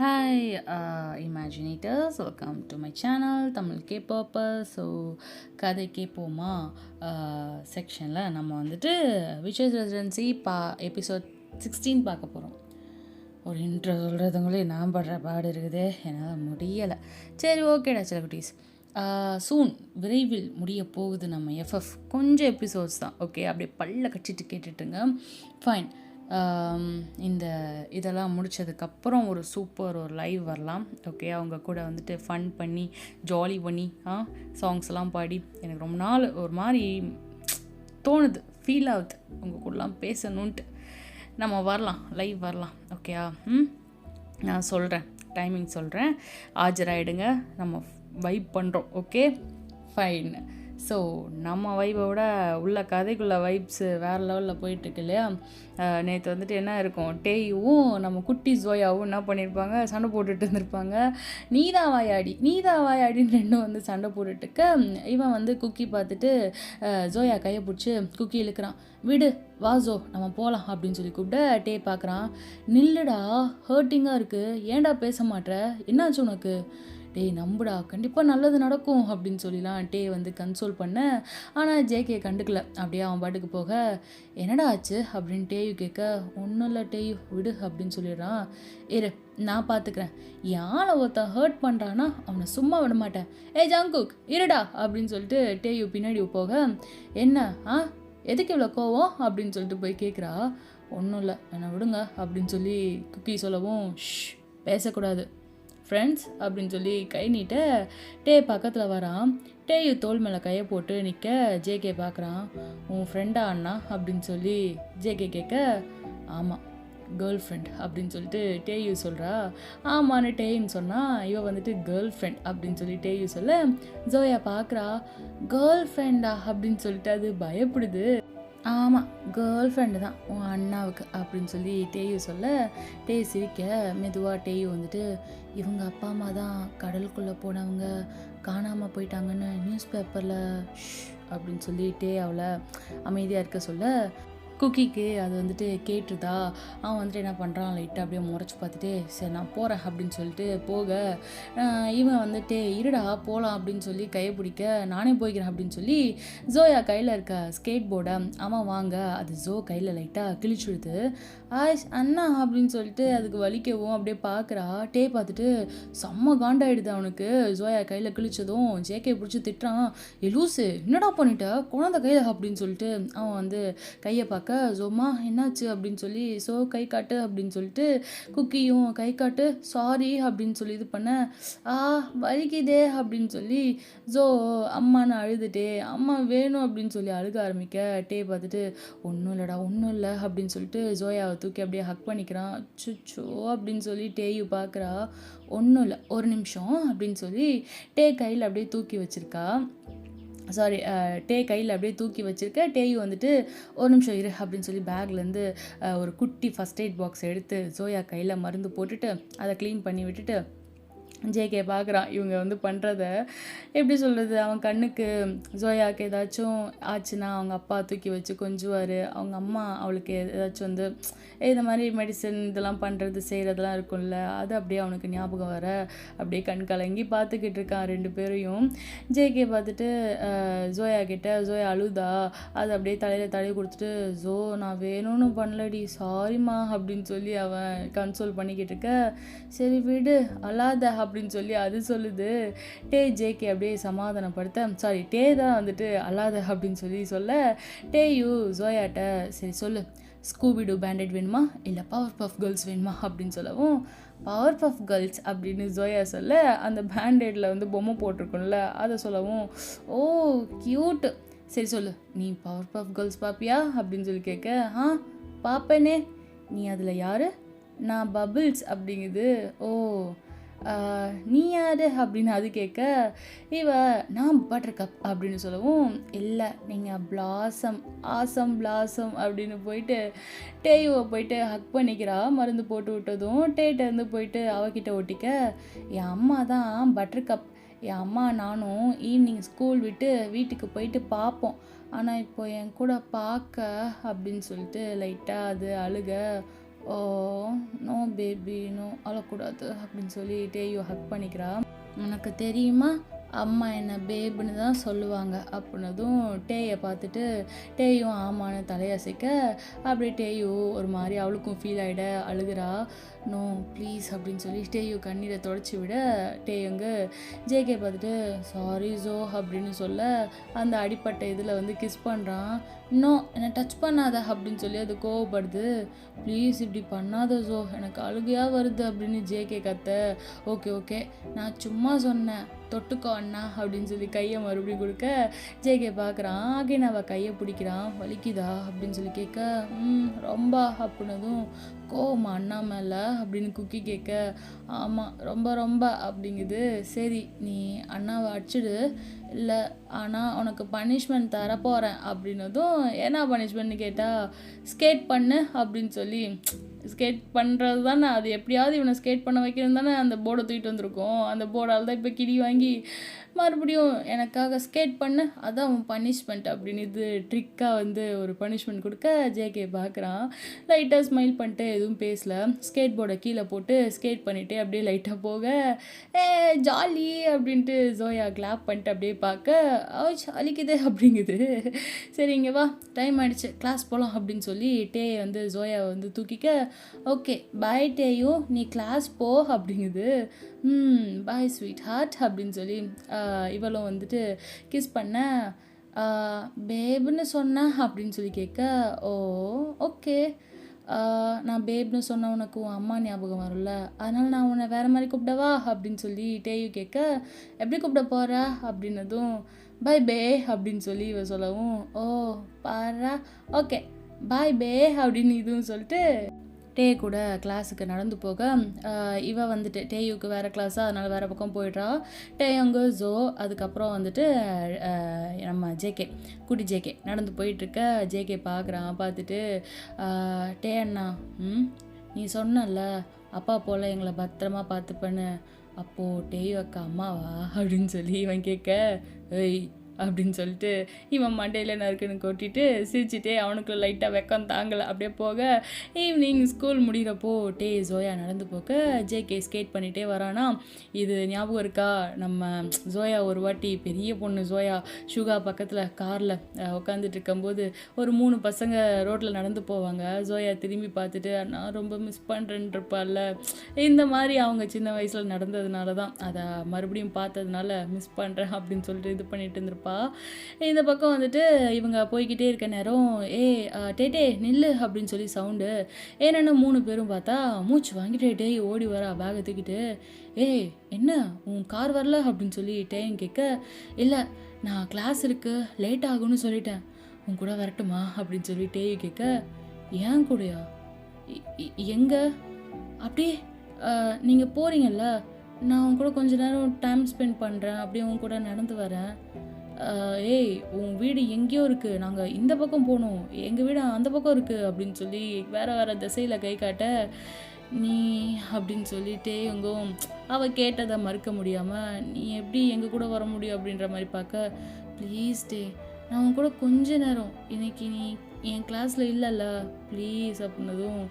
Hi imaginators, welcome to my channel Tamil capers. So கதை கேட்போமா செக்ஷனில் நம்ம வந்துட்டு விச்சஸ் ரெசிடென்சி எபிசோட் 16 பார்க்க போகிறோம். ஒரு இன்ட்ரோ சொல்கிறதுங்களே நான் படுற பாடு இருக்குதே, என்னால் முடியலை. சரி, ஓகேடா சில குட்டீஸ். சூன் விரைவில் முடிய போகுது நம்ம எஃப்எஃப். கொஞ்சம் எபிசோட்ஸ் தான், ஓகே. அப்படியே பல்ல கட்டிட்டு கேட்டுட்டுங்க. ஃபைன். இந்த இதெல்லாம் முடித்ததுக்கப்புறம் ஒரு சூப்பர் ஒரு லைவ் வரலாம், ஓகே. அவங்க கூட வந்துட்டு ஃபன் பண்ணி ஜாலி பண்ணி சாங்ஸ் எல்லாம் பாடி எனக்கு ரொம்ப நாள் ஒரு மாதிரி தோணுது, ஃபீல் ஆகுது உங்கள் கூடலாம் பேசணுன்ட்டு. நம்ம வரலாம், லைவ் வரலாம், ஓகேயா? நான் சொல்கிறேன், டைமிங் சொல்கிறேன், ஆஜராகிடுங்க. நம்ம வைப் பண்ணுறோம், ஓகே ஃபைன். ஸோ நம்ம வைப்பை விட உள்ள கதைக்குள்ள வைப்ஸு வேறு லெவலில் போயிட்டுருக்கு இல்லையா? நேற்று வந்துட்டு என்ன இருக்கும், டேயும் நம்ம குட்டி ஜோயாவும் என்ன பண்ணியிருப்பாங்க, சண்டை போட்டுட்டு இருந்திருப்பாங்க. நீதா வாயாடின்னு ரெண்டும் வந்து சண்டை போட்டுட்டுக்க, இவன் வந்து குக்கி பார்த்துட்டு ஜோயா கையை பிடிச்சி குக்கி இழுக்கிறான். விடு வா ஜோ நம்ம போகலாம் அப்படின்னு சொல்லி கூப்பிட்டு டே பார்க்குறான். நில்லுடா, ஹர்ட்டிங்காக இருக்குது, ஏன்டா பேச மாட்டேற, என்னாச்சு உனக்கு? டேய் நம்புடா, கண்டிப்பாக நல்லது நடக்கும் அப்படின்னு சொல்லிலாம் டே வந்து கன்சோல் பண்ண. ஆனால் ஜேகே கண்டுக்கல, அப்படியே அவன் பாட்டுக்கு போக என்னடா ஆச்சு அப்படின்னு டேயு கேட்க, ஒன்றும் இல்லை டேயு விடு அப்படின்னு சொல்லிடுறான். இரு நான் பார்த்துக்கிறேன், யானை ஒருத்தன் ஹர்ட் பண்ணுறான்னா அவனை சும்மா விட மாட்டேன். ஜங்குக் இருடா அப்படின்னு சொல்லிட்டு டேயு பின்னாடி போக, என்ன எதுக்கு இவ்வளோ கோவம் அப்படின்னு சொல்லிட்டு போய் கேட்குறா. ஒன்றும் இல்லை, என்னை விடுங்க அப்படின்னு சொல்லி குக்கி சொல்லவும், பேசக்கூடாது ஃப்ரெண்ட்ஸ் அப்படின்னு சொல்லி கை நீட்ட டே பக்கத்தில் வரான். டேயு தோல் மேலே கையை போட்டு நிற்க ஜேகே பார்க்குறான். உன் ஃப்ரெண்டா அண்ணா அப்படின்னு சொல்லி ஜேகே கேட்க, ஆமாம் கேர்ள் ஃப்ரெண்ட் அப்படின்னு சொல்லிட்டு டேயு சொல்கிறா. ஆமான்னு டேயுன்னு சொன்னால் இவன் வந்துட்டு கேர்ள் ஃப்ரெண்ட் அப்படின்னு சொல்லி டேயு சொல்ல, ஜோயா பார்க்குறா. கேர்ள் ஃப்ரெண்டா அப்படின்னு சொல்லிட்டு அது பயப்படுது. ஆமாம் கேர்ள் ஃப்ரெண்டு தான் உன் அண்ணாவுக்கு அப்படின்னு சொல்லி டேயு சொல்ல, டேயு சிரிக்க மெதுவாக டேயு வந்துட்டு, இவங்க அப்பா அம்மா தான் கடலுக்குள்ளே போனவங்க காணாமல் போயிட்டாங்கன்னு நியூஸ் பேப்பரில் அப்படின்னு சொல்லி டே அவளை அமைதியாக இருக்க சொல்ல, குக்கிக்கு அது வந்துட்டு கேட்டுதா. அவன் வந்துட்டு என்ன பண்ணுறான், லைட்டாக அப்படியே முறைச்சி பார்த்துட்டு சரி நான் போகிறேன் அப்படின்னு சொல்லிட்டு போக, இவன் வந்துட்டு இருடா போகலாம் அப்படின்னு சொல்லி கையை பிடிக்க, நானே போய்க்கிறேன் அப்படின்னு சொல்லி ஜோயா கையில் இருக்க ஸ்கேட் போர்டை அவன் வாங்க அது ஜோ கையில் லைட்டாக கிழிச்சுடுது. அண்ணா அப்படின்னு சொல்லிட்டு அதுக்கு வலிக்கவும் அப்படியே பார்க்குறா. டே பார்த்துட்டு செம்ம காண்டாயிடுது அவனுக்கு. ஜோயா கையில் கிழிச்சதும் ஜேகே பிடிச்சி திட்டுறான். லூசு என்னடா பண்ணிட்ட குழந்தை கையில் அப்படின்னு சொல்லிட்டு அவன் வந்து கையை பார்க்க, ஜோமா என்னாச்சு அப்படின்னு சொல்லி ஸோ கை காட்டு அப்படின்னு சொல்லிட்டு குக்கியும் கை காட்டு சாரி அப்படின்னு சொல்லி இது பண்ண, வலிக்குதே அப்படின்னு சொல்லி ஜோ அம்மான்னு அழுதுட்டே அம்மா வேணும் அப்படின்னு சொல்லி அழுக ஆரம்பிக்க, டே பார்த்துட்டு ஒன்றும் இல்லை அப்படின்னு சொல்லிட்டு ஜோயாவை தூக்கி அப்படியே ஹக் பண்ணிக்கிறான். சுச்சோ அப்படின்னு சொல்லி டேயு பார்க்குறா. ஒன்றும் இல்லை ஒரு நிமிஷம் அப்படின்னு சொல்லி டே கையில் அப்படியே தூக்கி வச்சிருக்கா. டே கையில் அப்படியே தூக்கி வச்சுருக்க. டேயு வந்துட்டு ஒரு நிமிஷம் இரு அப்படின்னு சொல்லி பேக்லேருந்து ஒரு குட்டி ஃபஸ்ட் எய்ட் பாக்ஸ் எடுத்து ஜோயா கையில் மருந்து போட்டுட்டு அதை க்ளீன் பண்ணி விட்டுட்டு ஜேகே பார்க்குறான். இவங்க வந்து பண்ணுறத எப்படி சொல்கிறது, அவன் கண்ணுக்கு ஜோயாவுக்கு ஏதாச்சும் ஆச்சுன்னா அவங்க அப்பா தூக்கி வச்சு கொஞ்சுவார். அவங்க அம்மா அவளுக்கு ஏதாச்சும் வந்து இந்த மாதிரி மெடிசன் இதெல்லாம் பண்ணுறது செய்கிறதெல்லாம் இருக்கும்ல, அது அப்படியே அவனுக்கு ஞாபகம் வர அப்படியே கண் கலங்கி பார்த்துக்கிட்டு இருக்கான் ரெண்டு பேரையும். ஜேகே பார்த்துட்டு ஜோயா கிட்ட, ஜோயா அழுதா, அது அப்படியே தலையில் தடவி கொடுத்துட்டு, ஜோ நான் வேணும்னு பண்ணலடி சாரிம்மா அப்படின்னு சொல்லி அவன் கன்சோல் பண்ணிக்கிட்டு இருக்க. சரி விடு அழாத அப்படின்னு சொல்லி அது சொல்லுது. டே ஜேகே அப்படியே சமாதானப்படுத்த, டே தான் வந்துட்டு அழாத அப்படின்னு சொல்லி சொல்ல, டேயு ஜோயாட்ட சரி சொல்லு, ஸ்கூபிடு பேண்டட் வேணுமா இல்லை பவர் பஃப் கேர்ள்ஸ் வேணுமா அப்படின்னு சொல்லவும், பவர் பஃப் கேர்ள்ஸ் அப்படின்னு ஜோயா சொல்ல, அந்த பேண்டேடில் வந்து பொம்மை போட்டிருக்கும்ல அதை சொல்லவும், ஓ க்யூட்டு, சரி சொல்லு நீ பவர் பஃப் கேர்ள்ஸ் பார்ப்பியா அப்படின்னு சொல்லி கேட்க, பார்ப்பேனே, நீ அதில் யார்? நான் பபிள்ஸ் அப்படிங்குது. ஓ நீ யார் அப்படின்னு அது கேட்க, நான் பட்டர் கப் அப்படின்னு சொல்லவும், இல்லை நீங்கள் பிளாசம் அப்படின்னு போயிட்டு டேயுவை போயிட்டு ஹக் பண்ணிக்கிறா. மருந்து போட்டு விட்டதும் டேட்டேருந்து போயிட்டு அவகிட்ட ஒட்டிக்க, என் அம்மா தான் பட்டர் கப், என் அம்மா நானும் ஈவினிங் ஸ்கூல் விட்டு வீட்டுக்கு போயிட்டு பார்ப்போம், ஆனால் இப்போ என் கூட பார்க்க அப்படின்னு சொல்லிட்டு லைட்டாக அது அழுக. ஓ நோ பேபி நோ அழக்கூடாது அப்படின்னு சொல்லி டேயு ஹக் பண்ணிக்கிறா. உனக்கு தெரியுமா அம்மா என்ன பேபுன்னு தான் சொல்லுவாங்க அப்படின்னதும் டேயை பார்த்துட்டு டேயும் ஆமான்னு தலையசைக்க அப்படியே டேயு ஒரு மாதிரி அவளுக்கும் ஃபீல் ஆகிட அழுகிறா. நோ ப்ளீஸ் அப்படின்னு சொல்லி டேயு கண்ணீரை தொடச்சி விட டேயுங்க ஜேகே பார்த்துட்டு சாரி ஜோ அப்படின்னு சொல்ல அந்த அடிப்பட்ட இதில் வந்து கிஸ் பண்ணுறான். இன்னும் என்னை டச் பண்ணாத அப்படின்னு சொல்லி அது கோவப்படுது. ப்ளீஸ் இப்படி பண்ணாத ஜோ எனக்கு அழுகையாக வருது அப்படின்னு ஜேகே கத்த. ஓகே ஓகே நான் சும்மா சொன்னேன் தொட்டுக்கோ அண்ணா அப்படின்னு சொல்லி கையை மறுபடியும் கொடுக்க ஜேகே பார்க்குறான். அகைன் அவள் கையை பிடிக்கிறான். வலிக்குதா அப்படின்னு சொல்லி கேட்க ரொம்ப அப்படின்னதும் கோவமா அண்ணா மேலே அப்படின்னு குக்கி கேட்க ஆமாம் ரொம்ப ரொம்ப அப்படிங்குது. சரி நீ அண்ணாவை அடிச்சிடு இல்லை ஆனால் உனக்கு பனிஷ்மெண்ட் தரப்போகிறேன் அப்படின்னதும் என்ன பனிஷ்மெண்ட்னு கேட்டால் ஸ்கேட் பண்ணு அப்படின்னு சொல்லி ஸ்கேட் பண்ணுறது தானே அது எப்படியாவது இவனை ஸ்கேட் பண்ண வைக்கணும் தானே அந்த போர்டை தூக்கிட்டு வந்திருக்கோம். அந்த போர்டால் தான் இப்போ கிடி வாங்கி மறுபடியும் எனக்காக ஸ்கேட் பண்ணு அதான் அவன் பனிஷ்மெண்ட் அப்படின்னு இது ட்ரிக்காக வந்து ஒரு பனிஷ்மெண்ட் கொடுக்க ஜேகே பார்க்குறான். லைட்டாக ஸ்மைல் பண்ணிட்டு எதுவும் பேசல. ஸ்கேட் போர்டை கீழே போட்டு ஸ்கேட் பண்ணிவிட்டு அப்படியே லைட்டாக போக ஜாலி அப்படின்ட்டு ஜோயா கிளாப் பண்ணிட்டு அப்படியே பார்க்க ஜாலிக்குது அப்படிங்குது. சரி இங்கே வா டைம் ஆகிடுச்சு கிளாஸ் போகலாம் அப்படின்னு சொல்லி டே வந்து ஜோயாவை வந்து தூக்கிக்க ஓகே பாய் டேயோ நீ கிளாஸ் போ அப்படிங்குது. பாய் ஸ்வீட் ஹார்ட் அப்படின்னு சொல்லி இவளும் வந்துட்டு கிஸ் பண்ண பேபுன்னு சொன்னேன் அப்படின்னு சொல்லி கேட்க ஓ ஓகே நான் பேப்னு சொன்ன உனக்கு உன் அம்மா ஞாபகம் வரும்ல அதனால் நான் உன்னை வேறு மாதிரி கூப்பிடவா அப்படின்னு சொல்லி டேயு கேட்க எப்படி கூப்பிட போகிற அப்படின்னதும் பாய் பே அப்படின்னு சொல்லி இவ சொல்லவும் ஓ பாரா ஓகே பாய் பே அப்படின்னு இதுவும் சொல்லிட்டு டே கூட கிளாஸுக்கு நடந்து போக இவ வந்துட்டு டேயுக்கு வேறு கிளாஸாக அதனால் வேறு பக்கம் போயிடுறா. டேயங்க ஜோ அதுக்கப்புறம் வந்துட்டு நம்ம ஜேகே குட்டி ஜேகே நடந்து போயிட்டுருக்க ஜேகே பார்க்குறான். பார்த்துட்டு டே அண்ணா நீ சொன்னல அப்பா போல் எங்களை பத்திரமா பார்த்துப்பேன்னு அப்போது டேயு அக்கா அம்மாவா அப்படின்னு சொல்லி இவன் கேட்க ஏய் அப்படின்னு சொல்லிட்டு இவன் மண்டையில் நறுக்குன்னு கொட்டிட்டு சிரிச்சிட்டே அவனுக்கு லைட்டாக வெக்கம் தாங்கலை. அப்படியே போக ஈவினிங் ஸ்கூல் முடிகிறப்போ டே ஜோயா நடந்து போக ஜேகே ஸ்கேட் பண்ணிகிட்டே வரானா. இது ஞாபகம் இருக்கா நம்ம ஜோயா ஒரு வாட்டி பெரிய பொண்ணு ஜோயா ஷுகா பக்கத்தில் காரில் உட்காந்துட்டு இருக்கும்போது ஒரு 3 பசங்க ரோட்டில் நடந்து போவாங்க. ஜோயா திரும்பி பார்த்துட்டு நான் ரொம்ப மிஸ் பண்ணுறேன்ருப்பால இந்த மாதிரி அவங்க சின்ன வயசில் நடந்ததுனால தான் அதை மறுபடியும் பார்த்ததுனால மிஸ் பண்ணுறேன் அப்படின்னு சொல்லிட்டு இது பண்ணிட்டு இருந்திருப்பா. இந்த பக்கம் வந்துட்டு இவங்க போய்கிட்டே இருக்க நேரம் டேட்டே நில்லு அப்படின்னு சொல்லி சவுண்டு. ஏன்னா 3 பேரும் பார்த்தா மூச்சு வாங்கிட்டு டே ஓடி வரா பேகை தூக்கிட்டு. என்ன உன் கார் வரல அப்படின்னு சொல்லி டேயும் கேட்க இல்லை நான் கிளாஸ் இருக்கு லேட் ஆகும்னு சொல்லிட்டேன் உன் கூட வரட்டுமா அப்படின்னு சொல்லி டேயும் கேட்க ஏன் கூடயா எங்கே அப்படியே நீங்கள் போகிறீங்கல்ல நான் உன் கூட கொஞ்ச நேரம் டைம் ஸ்பெண்ட் பண்ணுறேன் அப்படியே உன் கூட நடந்து வரேன். உன் வீடு எங்கேயோ இருக்குது நாங்கள் இந்த பக்கம் போகணும் எங்கள் வீடு அந்த பக்கம் இருக்குது அப்படின்னு சொல்லி வேறு திசையில் கை காட்ட நீ அப்படின்னு சொல்லிட்டே எங்கும் அவள் கேட்டதை மறுக்க முடியாமல் நீ எப்படி எங்கள் கூட வர முடியும் அப்படின்ற மாதிரி பார்க்க ப்ளீஸ் டே நான் உன் கூட கொஞ்ச நேரம் இன்னைக்கு நீ என் கிளாஸில் இல்லைல்ல ப்ளீஸ் அப்படின்னதும்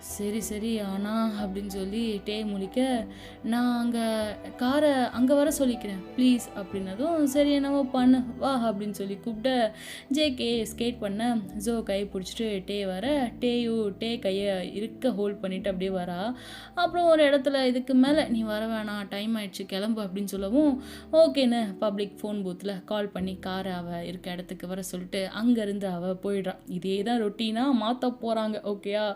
சரி சரி ஆனால் அப்படின்னு சொல்லி டே முழிக்க நான் அங்கே காரை அங்கே வர சொல்லிக்கிறேன் ப்ளீஸ் அப்படின்னதும் சரி என்னவோ பண்ணு வா அப்படின்னு சொல்லி கூப்பிட்டு ஜேகே ஸ்கேட் பண்ண ஜோ கை பிடிச்சிட்டு டே வர டே கையை இருக்க ஹோல்ட் பண்ணிவிட்டு அப்படியே வரா. அப்புறம் ஒரு இடத்துல இதுக்கு மேலே நீ வர வேணாம் டைம் ஆயிடுச்சு கிளம்பு அப்படின்னு சொல்லவும் ஓகேன்னு பப்ளிக் ஃபோன் பூத்தில் கால் பண்ணி காரை அவள் இருக்க இடத்துக்கு வர சொல்லிட்டு அங்கேருந்து அவள் போயிடுறான். இதே தான் ரொட்டீனாக மாற்ற போகிறாங்க. ஓகேயா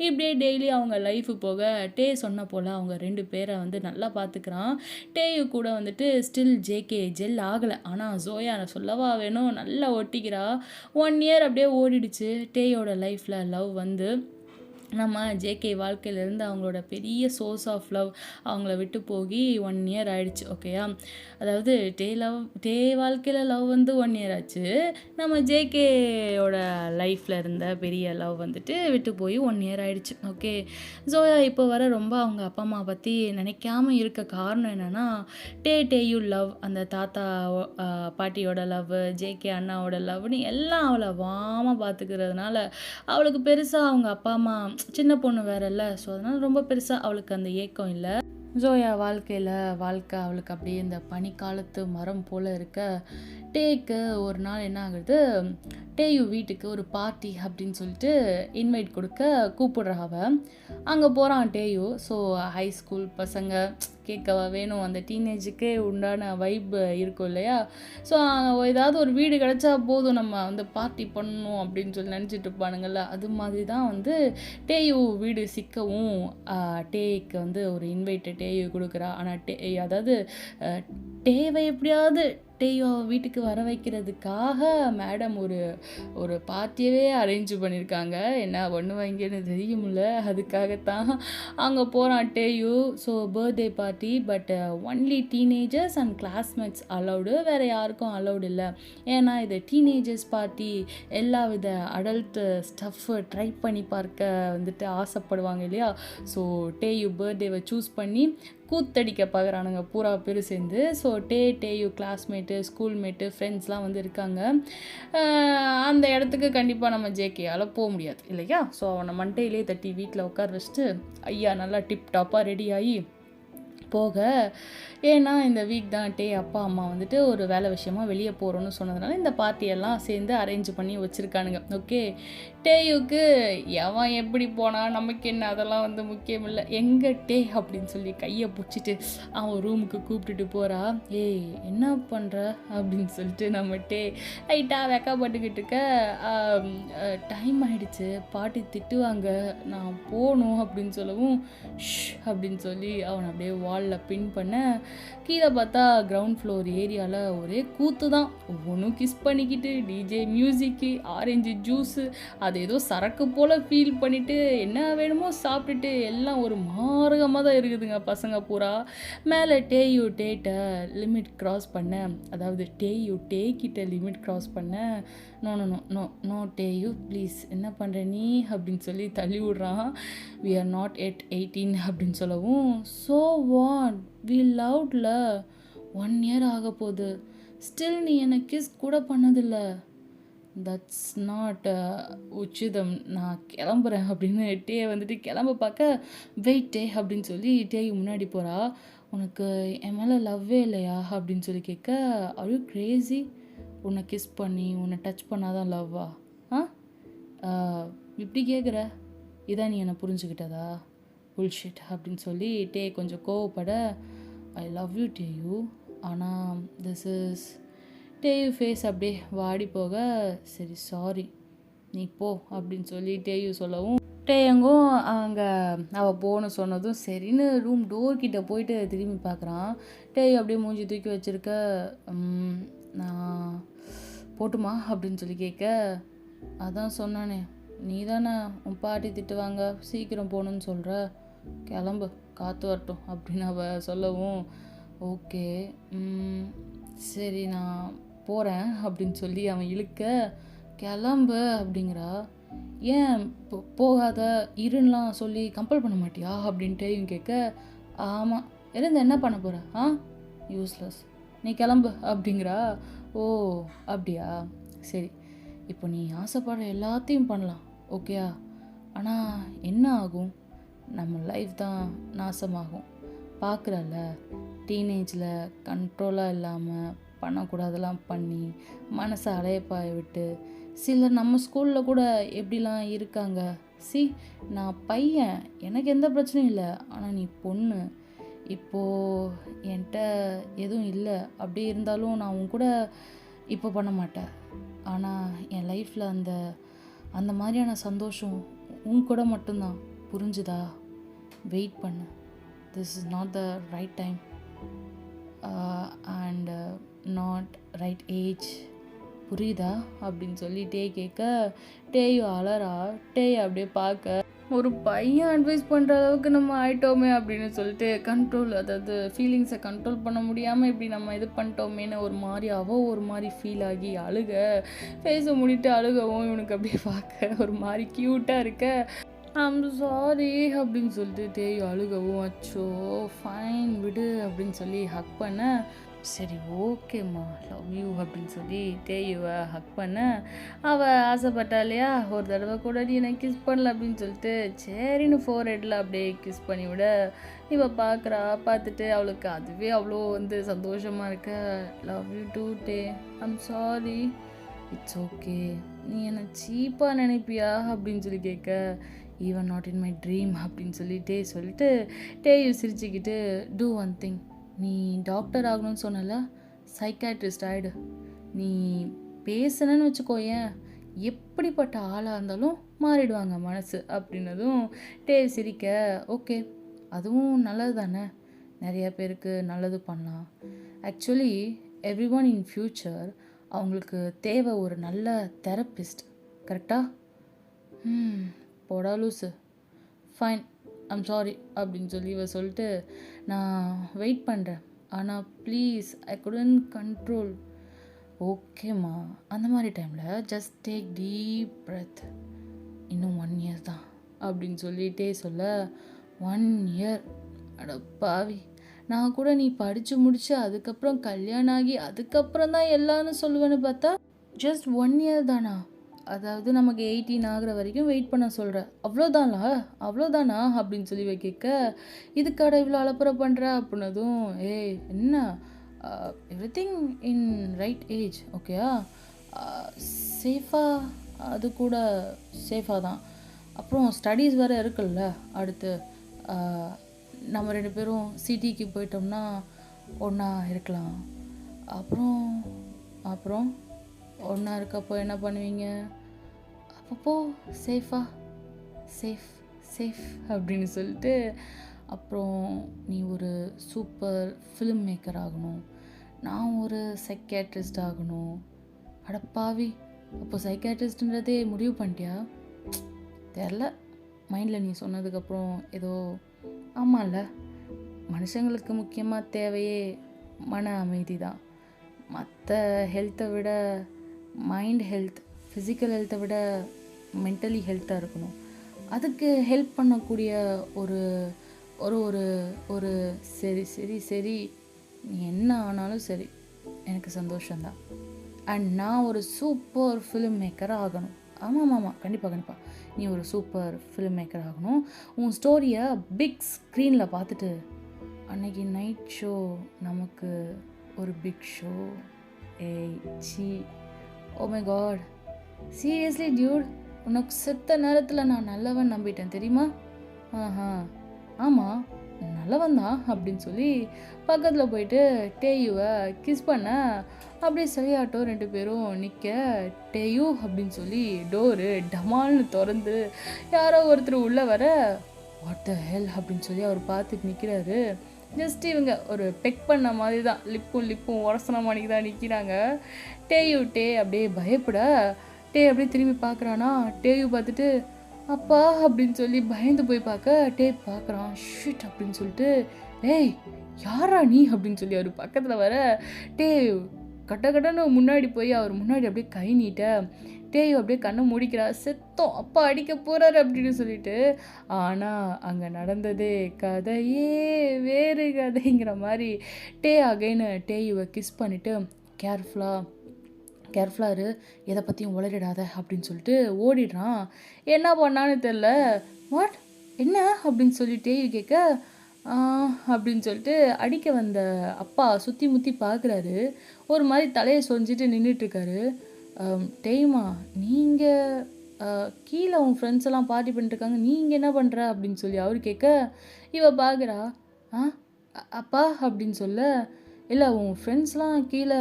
இப்படியே டெய்லி அவங்க லைஃபு போக டே சொன்ன போல் அவங்க 2 பேரை வந்து நல்லா பார்த்துக்கிறான். டேயு கூட வந்துட்டு ஸ்டில் ஜேகே ஜெல் ஆகலை ஆனால் ஜோயா சொல்லவா வேணும் நல்லா ஒட்டிக்கிறா. 1 இயர் அப்படியே ஓடிடுச்சு. டேயோட லைஃப்பில் லவ் வந்து நம்ம ஜேகே வாழ்க்கையிலேருந்து அவங்களோட பெரிய சோர்ஸ் ஆஃப் லவ் அவங்கள விட்டு போகி 1 இயர் ஆயிடுச்சு. ஓகேயா அதாவது டே வாழ்க்கையில் லவ் வந்து 1 இயர் ஆச்சு. நம்ம ஜேகேயோட லைஃப்பில் இருந்த பெரிய லவ் வந்துட்டு விட்டு போய் 1 இயர் ஆயிடுச்சு. ஓகே ஜோயா இப்போ வர ரொம்ப அவங்க அப்பா அம்மா பற்றி நினைக்காம இருக்க காரணம் என்னென்னா டேயு லவ் அந்த தாத்தா பாட்டியோட லவ் ஜேகே அண்ணாவோட லவ்னு எல்லாம் அவளை வாமாக பார்த்துக்கிறதுனால அவளுக்கு பெருசாக அவங்க அப்பா அம்மா சின்ன பொண்ணு வேறல்ல. ஸோ அதனால் ரொம்ப பெருசாக அவளுக்கு அந்த ஏக்கம் இல்லை. ஜோயா வாழ்க்கை அவளுக்கு அப்படியே இந்த பனிக்காலத்து மரம் போல் இருக்க. டேக்கு ஒரு நாள் என்ன ஆகுது, டேயு வீட்டுக்கு ஒரு பார்ட்டி அப்படின்னு சொல்லிட்டு இன்வைட் கொடுக்க கூப்பிடுறா அவள். அங்கே போகிறான் டேயு. ஸோ ஹை ஸ்கூல் பசங்க கேட்கவா வேணும், அந்த டீனேஜுக்கே உண்டான வைப் இருக்கும் இல்லையா. ஸோ ஏதாவது ஒரு வீடு கிடச்சா போதும், நம்ம வந்து பார்ட்டி பண்ணணும் அப்படின்னு சொல்லி நினச்சிட்டு இருப்பானுங்கள்ல. அது மாதிரி தான் வந்து டேயு வீடு சிக்கவும் டேக்கு வந்து ஒரு இன்வைட்டு டேயு கொடுக்குறா. ஆனால் அதாவது டேவை எப்படியாவது டேயோ வீட்டுக்கு வர வைக்கிறதுக்காக மேடம் ஒரு பார்ட்டியவே அரேஞ்ச் பண்ணியிருக்காங்க. என்ன பண்ணுவாங்கன்னு தெரியுமில்ல, அதுக்காகத்தான் அங்கே போகிறான் டேயு. So birthday party, but only teenagers and classmates allowed, வேறு யாருக்கும் அலவுடு இல்லை. ஏன்னா இது டீனேஜர்ஸ் பார்ட்டி, எல்லா வித அடல்ட் ஸ்டஃப்பு ட்ரை பண்ணி பார்க்க வந்துட்டு ஆசைப்படுவாங்க இல்லையா. ஸோ டேயு பர்த்டேவை சூஸ் பண்ணி கூத்தடிக்க பார்க்குறானுங்க பூரா பேர் சேர்ந்து. ஸோ டேயு கிளாஸ்மேட்டு, ஸ்கூல்மேட்டு, ஃப்ரெண்ட்ஸ்லாம் வந்து இருக்காங்க. அந்த இடத்துக்கு கண்டிப்பாக நம்ம ஜேகேயால் போக முடியாது இல்லையா. ஸோ அவனை மண்டையிலே தட்டி வீட்டில் உட்கார வச்சுட்டு ஐயா நல்லா டிப் டாப்பாக ரெடி ஆகி போக, ஏன்னா இந்த வீக் தான் அப்பா அம்மா வந்துட்டு ஒரு வேலை விஷயமா வெளியே போகிறோன்னு சொன்னதுனால இந்த பார்ட்டியெல்லாம் சேர்ந்து அரேஞ்ச் பண்ணி வச்சுருக்கானுங்க. ஓகே, டேயுக்கு எவன் எப்படி போனால் நமக்கு என்ன, அதெல்லாம் வந்து முக்கியம் இல்லை. எங்கே அப்படின்னு சொல்லி கையை பிடிச்சிட்டு அவன் ரூமுக்கு கூப்பிட்டுட்டு போகிறா. ஏய் என்ன பண்ணுற அப்படின்னு சொல்லிட்டு நம்ம லைட்டாக வெக்கப்பட்டுக்கிட்டு இருக்க. டைம் ஆகிடுச்சு, பாட்டி திட்டுவாங்க, நான் போகணும் அப்படின்னு சொல்லவும் அப்படின்னு சொல்லி அவனை அப்படியே வாலில் பின் பண்ண. கீழே பார்த்தா கிரவுண்ட் ஃப்ளோர் ஏரியாவில் ஒரே கூத்து தான். ஒவ்வொன்றும் கிஸ் பண்ணிக்கிட்டு டிஜே மியூசிக்கு, ஆரஞ்சு ஜூஸு, அது ஏதோ சரக்கு போல் ஃபீல் பண்ணிவிட்டு என்ன வேணுமோ சாப்பிட்டுட்டு எல்லாம் ஒரு மார்க்கமாக தான் இருக்குதுங்க பசங்க பூரா. மேலே டேட்ட லிமிட் க்ராஸ் பண்ண, அதாவது டேக்கிட்ட லிமிட் க்ராஸ் பண்ண. No no no no no டேயு ப்ளீஸ், என்ன பண்ணுற நீ அப்படின்னு சொல்லி தள்ளி விட்றான். வி ஆர் நாட் எட் 18 அப்படின்னு சொல்லவும், ஸோ வாட், வி லவ்ட்ல 1 year ஆக போகுது, ஸ்டில் நீ என்னை கிஸ் கூட பண்ணதில்லை, தட்ஸ் நாட் உச்சிதம், நான் கிளம்புறேன் அப்படின்னு வந்துட்டு கிளம்ப பார்க்க, வெயிட் அப்படின்னு சொல்லி டேயு முன்னாடி போகிறா. உனக்கு என் மேலே லவ்வே இல்லையா அப்படின்னு சொல்லி கேட்க, ஆர் யூ கிரேசி, உன்னை கிஸ் பண்ணி உன்னை டச் பண்ணாதான் லவ்வா? இப்படி கேட்குற, இதான் நீ என்னை புரிஞ்சுக்கிட்டதா, புல்ஷிட் அப்படின்னு சொல்லி கொஞ்சம் கோவப்பட, ஐ லவ் யூ டேயு, ஆனால் திஸ் இஸ் டேயு ஃபேஸ் அப்படியே வாடி போக, சரி சாரி நீ போ அப்படின்னு சொல்லி டேயு சொல்லவும், டேயங்கும் அங்கே அவள் போன்னு சொன்னதும் சரின்னு ரூம் டோர்கிட்ட போயிட்டு திரும்பி பார்க்குறான். டேயு அப்படியே மூஞ்சி தூக்கி வச்சுருக்க, நான் போட்டுமா அப்படின்னு சொல்லி கேட்க, அதான் சொன்னானே நீ தானே உன் பாட்டி திட்டுவாங்க, சீக்கிரம் போகணுன்னு சொல்கிற, கிளம்பு காற்று வரட்டும் அப்படின்னு அவள் சொல்லவும், ஓகே சரி நான் போகிறேன் அப்படின்னு சொல்லி அவன் இழுக்க, கிளம்பு அப்படிங்கிறா. ஏன் போகாத இருன்னெலாம் சொல்லி கம்பல் பண்ண மாட்டியா அப்படின்ட்டு இவன் கேட்க, ஆமாம் இருந்து என்ன பண்ண போகிற, யூஸ்லெஸ், நீ கிளம்பு அப்படிங்கிறா. ஓ அப்படியா, சரி இப்போ நீ ஆசைப்படுற எல்லாத்தையும் பண்ணலாம் ஓகேயா, ஆனால் என்ன ஆகும், நம்ம லைஃப் தான் நாசமாகும். பார்க்குறல்ல, டீனேஜில் கண்ட்ரோலாக இல்லாமல் பண்ணக்கூடாதெல்லாம் பண்ணி மனசை அலையப்பாய விட்டு, சிலர் நம்ம ஸ்கூலில் கூட எப்படிலாம் இருக்காங்க. நான் பையன், எனக்கு எந்த பிரச்சனையும் இல்லை, ஆனால் நீ பொண்ணு, இப்போது என்கிட்ட எதுவும் இல்லை, அப்படி இருந்தாலும் நான் உன் கூட இப்போ பண்ண மாட்டேன், ஆனால் என் லைஃப்பில் அந்த மாதிரியான சந்தோஷம் உன் கூட மட்டும்தான், புரிஞ்சுதா, வெயிட் பண்ணு, this is not the right time and not right age, புரியுதா அப்படின்னு சொல்லி கேட்க, டேயு அலறா. அப்படியே பார்க்க, ஒரு பையன் அட்வைஸ் பண்ணுற அளவுக்கு நம்ம ஆயிட்டோமே அப்படின்னு சொல்லிட்டு கண்ட்ரோல், அதாவது ஃபீலிங்ஸை கண்ட்ரோல் பண்ண முடியாமல் இப்படி நம்ம இது பண்ணிட்டோமேன்னு ஒரு மாதிரி ஒரு மாதிரி ஃபீல் ஆகி அழுக, ஃபேஸை மூடிட்டு அழுகவும் இவனுக்கு அப்படியே பார்க்க ஒரு மாதிரி க்யூட்டாக இருக்க. ஐம் சாரி அப்படின்னு சொல்லிட்டு டேய் அழுகவும், அச்சோ ஃபைன் விடு அப்படின்னு சொல்லி ஹக் பண்ண, சரி ஓகேம்மா லவ் யூ அப்படின்னு சொல்லி டேயுவை ஹக் பண்ண, அவள் ஆசைப்பட்டா இல்லையா ஒரு தடவை கூட நீ எனக்கு கிஸ் பண்ணல அப்படின்னு சொல்லிட்டு சரின்னு ஃபோர்ஹெட்டில் அப்படியே கிஸ் பண்ணி விட, இவள் பார்க்குறா. பார்த்துட்டு அவளுக்கு அதுவே அவ்வளோ வந்து சந்தோஷமாக இருக்க. லவ் யூ டூ டே, ஐம் சாரி, இட்ஸ் ஓகே, நீ என்னை சீப்பாக நினைப்பியா அப்படின்னு சொல்லி கேட்க, even not in my dream அப்படின்னு சொல்லிட்டு டேயு சிரிச்சுக்கிட்டு, டூ ஒன் திங், நீ டாக்டர் ஆகணும்னு சொன்னல, சைக்காட்ரிஸ்ட் ஆகிடு. நீ பேசுனன்னு வச்சுக்கோயேன், எப்படிப்பட்ட ஆளாக இருந்தாலும் மாறிடுவாங்க மனசு அப்படின்னதும் டே சிரிக்க, ஓகே அதுவும் நல்லது தானே, நிறைய பேருக்கு நல்லது பண்ணலாம். Actually every one in future அவங்களுக்கு தேவை ஒரு நல்ல தெரப்பிஸ்ட், கரெக்டா? போடா லூஸு, ஃபைன் ஐம் சாரி அப்படின்னு சொல்லி இவ சொல்லிட்டு, நான் வெயிட் பண்ணுறேன், ஆனால் ப்ளீஸ் ஐ குடன்ட் கண்ட்ரோல். ஓகேம்மா, அந்த மாதிரி டைமில் ஜஸ்ட் டேக் டீப் பிரெத், இன்னும் 1 இயர் தான் அப்படின்னு சொல்லிகிட்டே சொல்ல, 1 இயர் அட பாவி, நான் கூட நீ படித்து முடிச்சு அதுக்கப்புறம் கல்யாணம் ஆகி அதுக்கப்புறம் தான் எல்லாம்னு சொல்லுவேன்னு பார்த்தா ஜஸ்ட் 1 இயர் தானா? அதாவது நமக்கு 18 ஆகிற வரைக்கும் வெயிட் பண்ண சொல்கிற, அவ்வளோதானா அப்படின்னு சொல்லி கேட்க, இதுக்காட இவ்வளோ அலப்புற பண்ணுற அப்படின்னதும், ஏய் என்ன, every thing in right age ஓகேயா, சேஃபாக, அது கூட சேஃபாக தான். அப்புறம் ஸ்டடீஸ் வேறு இருக்குல்ல அடுத்து, நம்ம 2 பேரும் சிட்டிக்கு போயிட்டோம்னா ஒன்றா இருக்கலாம். அப்புறம் ஒன்றா இருக்கப்போ என்ன பண்ணுவீங்க? அப்பப்போ சேஃப் அப்படின்னு சொல்லிட்டு, அப்புறம் நீ ஒரு சூப்பர் ஃபிலிம் மேக்கர் ஆகணும், நான் ஒரு சைக்கியாட்ரிஸ்ட் ஆகணும். அடப்பாவி, அப்போ சைக்கியாட்ரிஸ்ட்ன்றதே முடிவு பண்ணிட்டியா? தெரில, மைண்டில் நீ சொன்னதுக்கப்புறம் ஏதோ ஆமாம்ல, மனுஷங்களுக்கு முக்கியமாக தேவையே மன அமைதி தான். மற்ற ஹெல்த்தை விட மைண்ட் ஹெல்த், ஃபிசிக்கல் ஹெல்த்தை விட மென்டலி ஹெல்த்தாக இருக்கணும். அதுக்கு ஹெல்ப் பண்ணக்கூடிய ஒரு ஒரு ஒரு ஒரு சரி நீ என்ன ஆனாலும் சரி எனக்கு சந்தோஷந்தான். அண்ட் நான் ஒரு சூப்பர் ஃபிலிம் மேக்கராக ஆகணும். ஆமாம் கண்டிப்பாக நீ ஒரு சூப்பர் ஃபிலிம் மேக்கர் ஆகணும். உன் ஸ்டோரியை பிக் ஸ்க்ரீனில் பார்த்துட்டு, அன்னைக்கு நைட் ஷோ நமக்கு ஒரு பிக் ஷோ. ஏய் சி, oh my god, seriously dude, உனக்கு செத்த நேரத்தில் நான் நல்லவன் நம்பிட்டேன் தெரியுமா? ஆமாம் நல்லவன் தான் அப்படின்னு சொல்லி பக்கத்தில் போயிட்டு டேயுவை கிஸ் பண்ண, அப்படியே சரியாட்டோ 2 பேரும் நிற்க, டேயு அப்படின்னு சொல்லி டோரு டமால்னு திறந்து யாரோ ஒருத்தர் உள்ளே வர, வாட் த ஹெல் அப்படின்னு சொல்லி அவர் பார்த்துட்டு நிற்கிறாரு. ஜஸ்ட் இவங்க ஒரு பெக் பண்ண மாதிரி தான், லிப்பும் உரசன மணிக்கு தான் நிற்கிறாங்க. டே அப்படியே பயப்பட, அப்படியே திரும்பி பார்க்குறானா, டேயு பார்த்துட்டு அப்பா அப்படின்னு சொல்லி பயந்து போய் பார்க்க, பார்க்குறான், ஷிட் அப்படின்னு சொல்லிட்டு, ஏய் யாரா நீ அப்படின்னு சொல்லி அவர் பக்கத்தில் வர, கட்டன்னு முன்னாடி போய் அவர் முன்னாடி அப்படியே கை நீட்ட, டேயு அப்படியே கண்ணை மூடிக்கிறா, செத்தோம் அப்பா அடிக்க போகிறாரு அப்படின்னு சொல்லிட்டு. ஆனால் அங்கே நடந்ததே கதையே வேறு கதைங்கிற மாதிரி அகைன்னு டேயுவை கிஸ் பண்ணிவிட்டு, கேர்ஃபுல்லாக இரு, எதை பற்றியும் உளறிடாத அப்படின்னு சொல்லிட்டு ஓடிடுறான். என்ன பண்ணான்னு தெரில. வாட் என்ன அப்படின்னு சொல்லிட்டு கேட்க, அப்படின்னு சொல்லிட்டு அடிக்க வந்த அப்பா சுற்றி முற்றி பார்க்குறாரு. ஒரு மாதிரி தலையை சொஞ்சிட்டு நின்றுட்டுருக்காரு. டேயுமா, நீங்கள் கீழே உன் ஃப்ரெண்ட்ஸ் எல்லாம் பார்ட்டி பண்ணிட்டுருக்காங்க, நீங்கள் என்ன பண்ணுற அப்படின்னு சொல்லி அவர் கேட்க, இவ பார்க்குறா. அப்பா அப்படின்னு சொல்ல, இல்லை உன் ஃப்ரெண்ட்ஸ்லாம் கீழே,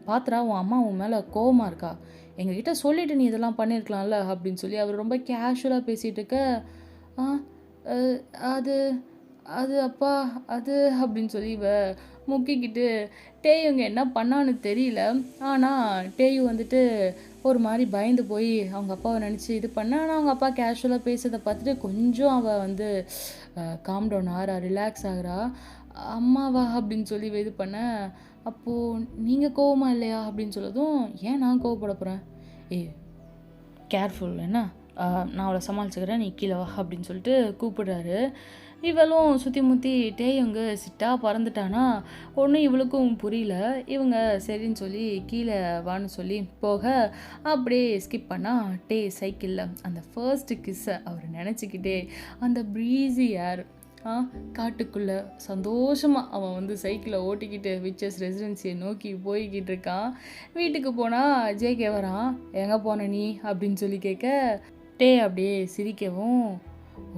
பாத்துறா உன் அம்மா உன் மேலே கோவமாக இருக்கா, எங்ககிட்ட சொல்லிவிட்டு நீ இதெல்லாம் பண்ணியிருக்கலாம்ல அப்படின்னு சொல்லி அவர் ரொம்ப கேஷுவலாக பேசிகிட்டு இருக்க, அது அது அப்பா அது அப்படின்னு சொல்லி இவ முக்கிக்கிட்டு, டேயுங்க என்ன பண்ணான்னு தெரியல. ஆனால் டேயு வந்துட்டு ஒரு மாதிரி பயந்து போய் அவங்க அப்பாவை நினச்சி இது பண்ண. ஆனால் அவங்க அப்பா கேஷுவலாக பேசுறதை பார்த்துட்டு கொஞ்சம் அவள் வந்து காம் டவுன் ஆகிறா, ரிலாக்ஸ் ஆகிறா. அம்மாவா அப்படின்னு சொல்லி இது பண்ண, அப்போது நீங்கள் கோவமா இல்லையா அப்படின்னு சொல்லதும், ஏன் நான் கோவப்பட போகிறேன், கேர்ஃபுல் என்ன, நான் அவளை சமாளிச்சுக்கிறேன், நீ கீழே வா அப்படின்னு சொல்லிட்டு கூப்பிடுறாரு. இவளும் சுற்றி முற்றி டேயுங்க சிட்டாக பறந்துட்டானா ஒன்றும் இவளுக்கும் புரியல. இவங்க சரின்னு சொல்லி கீழே வான்னு சொல்லி போக அப்படியே ஸ்கிப் பண்ணால் சைக்கிளில் அந்த ஃபர்ஸ்ட்டு கிஸ்ஸை அவர் நினச்சிக்கிட்டே அந்த ப்ரீஸி ஏர் காட்டுக்குள்ளே சந்தோஷமாக அவன் வந்து சைக்கிளை ஓட்டிக்கிட்டு விச்சஸ் ரெசிடென்சியை நோக்கி போய்கிட்டு இருக்கான். வீட்டுக்கு போனால் ஜேகே வரான். எங்கே போன நீ அப்படின்னு சொல்லி கேட்க அப்படியே சிரிக்கவும்,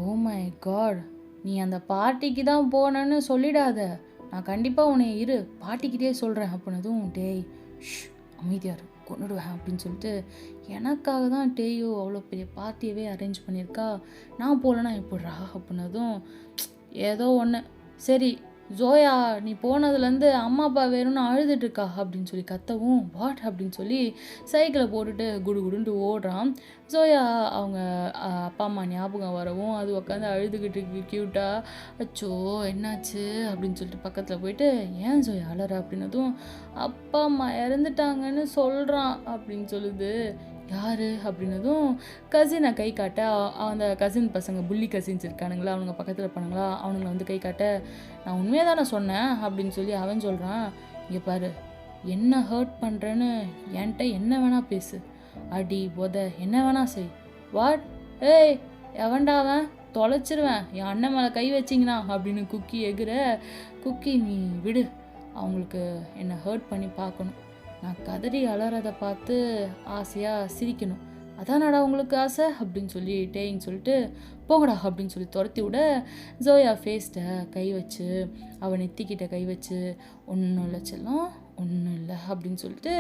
ஓ மை காட், நீ அந்த பார்ட்டிக்கு தான் போனேன்னு சொல்லிடாத, நான் கண்டிப்பாக உன்னை பாட்டிக்கிட்டே சொல்கிறேன் அப்படின்னதும் அமைதியார் கொண்டுடுவேன் அப்படின்னு சொல்லிட்டு, எனக்காக தான் டேயோ அவ்வளோ பெரிய பார்ட்டியவே அரேஞ்ச் பண்ணியிருக்கா, நான் போகலன்னா எப்படிறா அப்படின்னதும், ஏதோ ஒன்று, சரி ஜோயா நீ போனதுலேருந்து அம்மா அப்பா வேணும்னு அழுதுட்டுருக்கா அப்படின்னு சொல்லி கத்தவும், வாட் அப்படின்னு சொல்லி சைக்கிளை போட்டுட்டு குடுன்ட்டு ஓடுறான். ஜோயா அவங்க அப்பா அம்மா ஞாபகம் வரவும் அது உட்காந்து அழுதுகிட்டு இருக்கு க்யூட்டாக. அச்சோ என்னாச்சு அப்படின்னு சொல்லிட்டு பக்கத்தில் போயிட்டு, ஏன் ஜோயா அழற அப்படின்னதும், அப்பா அம்மா இறந்துட்டாங்கன்னு சொல்கிறான் அப்படின்னு சொல்லுது. யார் அப்படின்னதும், கசினை கை காட்ட அந்த கசின் பசங்க புள்ளி கசின்ஸ் இருக்கானுங்களா அவனுங்க பக்கத்தில் பண்ணாங்களா அவனுங்களை வந்து கை காட்ட, நான் உண்மையாக தானே சொன்னேன் அப்படின்னு சொல்லி அவன் சொல்கிறான். இங்கே பாரு, என்ன ஹர்ட் பண்ணுறேன்னு என்கிட்ட என்ன வேணா பேசு, அடி போத என்ன வேணா செய், வாட் ஏய் எவன்டா அவன், தொலைச்சிருவேன் என் அண்ணன் மேலே கை வச்சிங்கன்னா அப்படின்னு குக்கி எகிற. குக்கி நீ விடு, அவங்களுக்கு என்னை ஹர்ட் பண்ணி பார்க்கணும், நான் கதறி அலறதை பார்த்து ஆசையாக சிரிக்கணும், அதானடா உங்களுக்கு ஆசை அப்படின்னு சொல்லி டேயின்னு சொல்லிட்டு போங்கடா அப்படின்னு சொல்லி துரத்தி விட, ஜோயா ஃபேஸ்ட்டை கை வச்சு அவன் நெத்திக்கிட்ட கை வச்சு, ஒன்றும் இல்லை செல்லம் ஒன்றும் இல்லை அப்படின்னு சொல்லிட்டு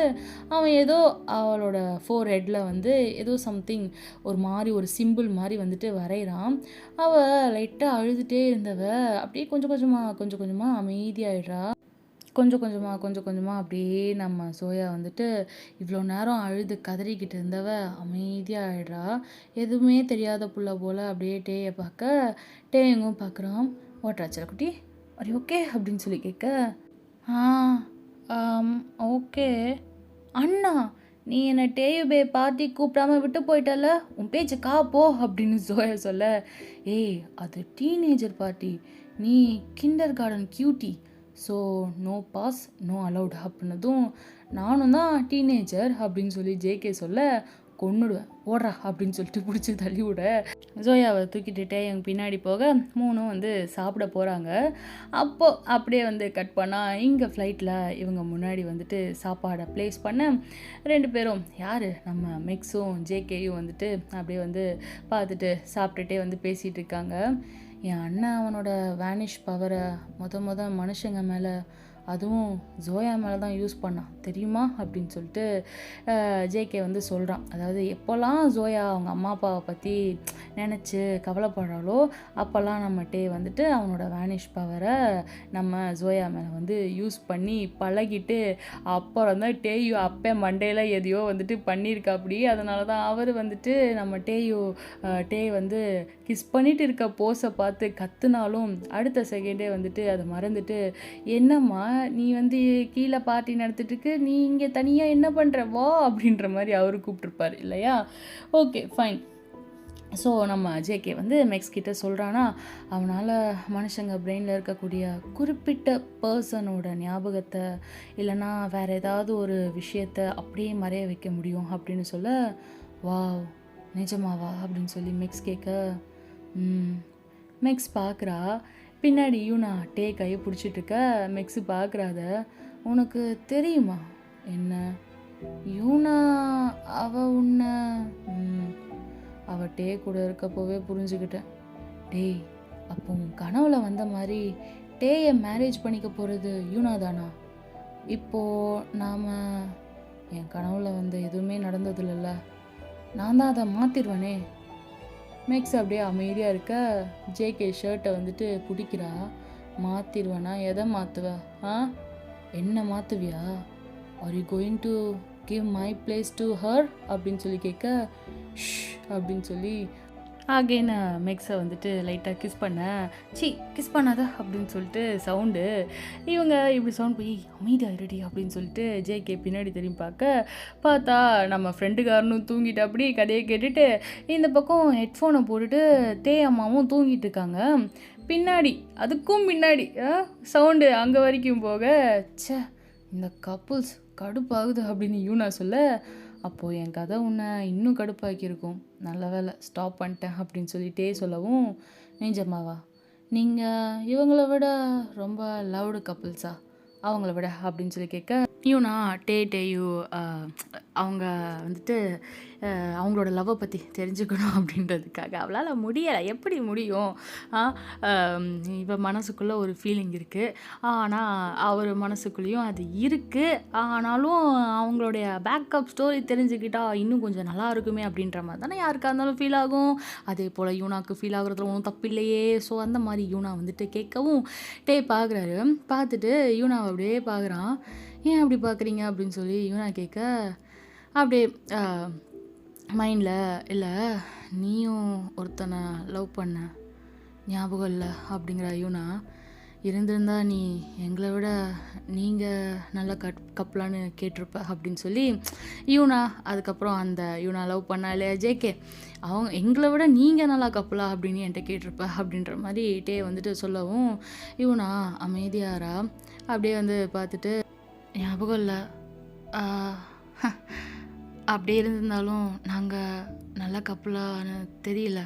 அவன் ஏதோ அவளோட ஃபோர் ஹெட்டில் வந்து ஏதோ சம்திங் ஒரு மாதிரி ஒரு சிம்பிள் மாதிரி வந்துட்டு வரைகிறான். அவள் லைட்டாக அழுதுகிட்டே இருந்தவ அப்படியே கொஞ்சம் கொஞ்சமாக அமைதியாகிடுறா. கொஞ்சம் கொஞ்சமாக அப்படியே நம்ம சோயா வந்துட்டு இவ்வளோ நேரம் அழுது கதறிக்கிட்டு இருந்தவ அமைதியாக ஆகிடுறா. எதுவுமே தெரியாத புள்ள போல் அப்படியே டேயை பார்க்க, எங்கும் பார்க்குறான். ஓட்டுறாச்சல குட்டி, அரி ஓகே அப்படின்னு சொல்லி கேட்க, ஓகே அண்ணா, நீ என்னை டேயுபே பார்ட்டி கூப்பிடாம விட்டு போயிட்டல, உன் பேச்சு போ அப்படின்னு சோயா சொல்ல, ஏய் அது டீனேஜர் பார்ட்டி, நீ kindergarten cutie, so no pass no allowed அப்படின்னதும், நானும் தான் டீனேஜர் அப்படின்னு சொல்லி ஜேகே சொல்ல, கொன்னுடுவேன் ஓடுறா அப்படின்னு சொல்லிட்டு பிடிச்சி தள்ளி விட, ஜோயாவை தூக்கிட்டுட்டே எங்கள் பின்னாடி போக மூணும் வந்து சாப்பிட போகிறாங்க. அப்போது அப்படியே வந்து கட் பண்ணால் இங்கே ஃப்ளைட்டில் இவங்க முன்னாடி வந்துட்டு சாப்பாடை ப்ளேஸ் பண்ண 2 பேரும் யார் நம்ம மெக்ஸும் ஜேகேயும் வந்துட்டு அப்படியே வந்து பார்த்துட்டு சாப்பிட்டுட்டே வந்து பேசிகிட்டு இருக்காங்க. என் அண்ணன் அவனோட வேனிஷ் பவரை மனுஷங்க மேலே, அதுவும் ஜோயா மேலே தான் யூஸ் பண்ணான் தெரியுமா அப்படின்னு சொல்லிட்டு ஜேகே வந்து சொல்கிறான். அதாவது எப்போல்லாம் ஜோயா அவங்க அம்மா அப்பாவை பற்றி நினச்சி கவலைப்படுறாளோ அப்போல்லாம் நம்ம வந்துட்டு அவனோட வேனிஷ் பவரை நம்ம ஜோயா மேலே வந்து யூஸ் பண்ணி பழகிட்டு அப்புறம் தான் டேயு அப்போ மண்டையில் எதையோ வந்துட்டு பண்ணியிருக்கா. அப்படி அதனால தான் அவர் வந்துட்டு நம்ம டே வந்து கிஸ் பண்ணிட்டு இருக்க போஸை பார்த்து கத்துனாலும் அடுத்த செகண்டே வந்துட்டு அதை மறந்துட்டு, என்னம்மா நீ வந்து கீழே பார்ட்டி நடத்திட்டுருக்கு, நீ இங்கே தனியாக என்ன பண்ணுற வா அப்படின்ற மாதிரி அவரு கூப்பிட்ருப்பார் இல்லையா. Okay fine. ஸோ நம்ம ஜேகே வந்து மெக்ஸ் கிட்ட சொல்கிறான்னா, அவனால் மனுஷங்க பிரெயினில் இருக்கக்கூடிய குறிப்பிட்ட பர்சனோட ஞாபகத்தை இல்லைன்னா வேறு ஏதாவது ஒரு விஷயத்தை அப்படியே மறைய வைக்க முடியும் அப்படின்னு சொல்ல, வா நிஜமாவா அப்படின்னு சொல்லி மெக்ஸ் கேட்க, மெக்ஸ் பார்க்குறா. பின்னாடி யூனா கையை பிடிச்சிட்ருக்க மெக்ஸு பார்க்குறாத, உனக்கு தெரியுமா என்ன யூனா உன்னை அவள் கூட இருக்கப்போவே புரிஞ்சுக்கிட்டேன். அப்போ உன் கனவுல வந்த மாதிரி டேயை மேரேஜ் பண்ணிக்க போகிறது யூனா தானா? இப்போது நாம் என் கனவுல வந்து எதுவுமே நடந்ததில்ல, நான் தான் அதை மாற்றிடுவேனே. மேக்ஸ் அப்படியே அமைதியாக இருக்க, ஜேகே ஷர்ட்டை வந்துட்டு பிடிக்கிறா. மாற்றிடுவேனா? எதை மாற்றுவ? என்ன மாற்றுவியா? Are you going to give my place to her அப்படின்னு சொல்லி கேட்க, அப்படின்னு சொல்லி அகைன் மெக்ஸை வந்துட்டு லைட்டாக கிஸ் பண்ண, சி கிஸ் பண்ணாத அப்படின்னு சொல்லிட்டு சவுண்டு. இவங்க இப்படி சவுண்ட் போய் அமைதியாகிரடி அப்படின்னு சொல்லிட்டு ஜேகே பின்னாடி திரும்பி பார்த்தா நம்ம ஃப்ரெண்டுக்காரனும் தூங்கிட்டு அப்படி கதையை கேட்டுட்டு இந்த பக்கம் ஹெட்ஃபோனை போட்டுட்டு அம்மாவும் தூங்கிட்டு இருக்காங்க. பின்னாடி அதுக்கும் பின்னாடி சவுண்டு அங்கே வரைக்கும் போக, ச்சே இந்த கப்புள்ஸ் கடுப்பாகுது அப்படின்னு யூனா சொல்ல, அப்போது என் கதை உன்னை இன்னும் கடுப்பாக்கியிருக்கும், நல்ல வேலை ஸ்டாப் பண்ணிட்டேன் அப்படின்னு சொல்லிட்டே சொல்லவும், நிஜமாவா நீங்கள் இவங்கள விட ரொம்ப லவ்டு கப்புள்ஸா அவங்கள விட அப்படின்னு சொல்லி கேட்க, யூனா டேயு அவங்க வந்துட்டு அவங்களோட லவ்வை பற்றி தெரிஞ்சுக்கணும் அப்படின்றதுக்காக அவளால் முடியலை, எப்படி முடியும், இவன் மனசுக்குள்ளே ஒரு ஃபீலிங் இருக்குது, ஆனால் அவர் மனசுக்குள்ளேயும் அது இருக்குது, ஆனாலும் அவங்களுடைய பேக்கப் ஸ்டோரி தெரிஞ்சுக்கிட்டா இன்னும் கொஞ்சம் நல்லா இருக்குமே அப்படின்ற மாதிரி தானே யாருக்காக இருந்தாலும் ஃபீல் ஆகும். அதே போல் யூனாவுக்கு ஃபீல் ஆகுறதுல ஒன்றும் தப்பு இல்லையே. ஸோ அந்த மாதிரி யூனா வந்துட்டு கேட்கவும் பார்க்குறாரு. பார்த்துட்டு யூனாவை அப்படியே பார்க்குறான். ஏன் அப்படி பார்க்குறீங்க அப்படின்னு சொல்லி யூனா கேட்க, அப்படியே மைண்டில், இல்லை நீயும் ஒருத்தனை லவ் பண்ண ஞாபகம் இல்லை அப்படிங்கிற யூனா, இருந்திருந்தா நீ எங்களை விட நீங்கள் நல்ல கப்பலான்னு கேட்டிருப்ப அப்படின்னு சொல்லி யூனா, அதுக்கப்புறம் அந்த யூனா லவ் பண்ணா இல்லையா ஜேகே, அவங்க எங்களை விட நீங்கள் நல்லா கப்பலா அப்படின்னு என்கிட்ட கேட்டிருப்ப அப்படின்ற மாதிரி வந்துட்டு சொல்லவும், யூனா அமைதியாரா அப்படியே வந்து பார்த்துட்டு, ஞாபகம் இல்லை, அப்படியே இருந்திருந்தாலும் நாங்கள் நல்ல கப்பலான்னு தெரியல,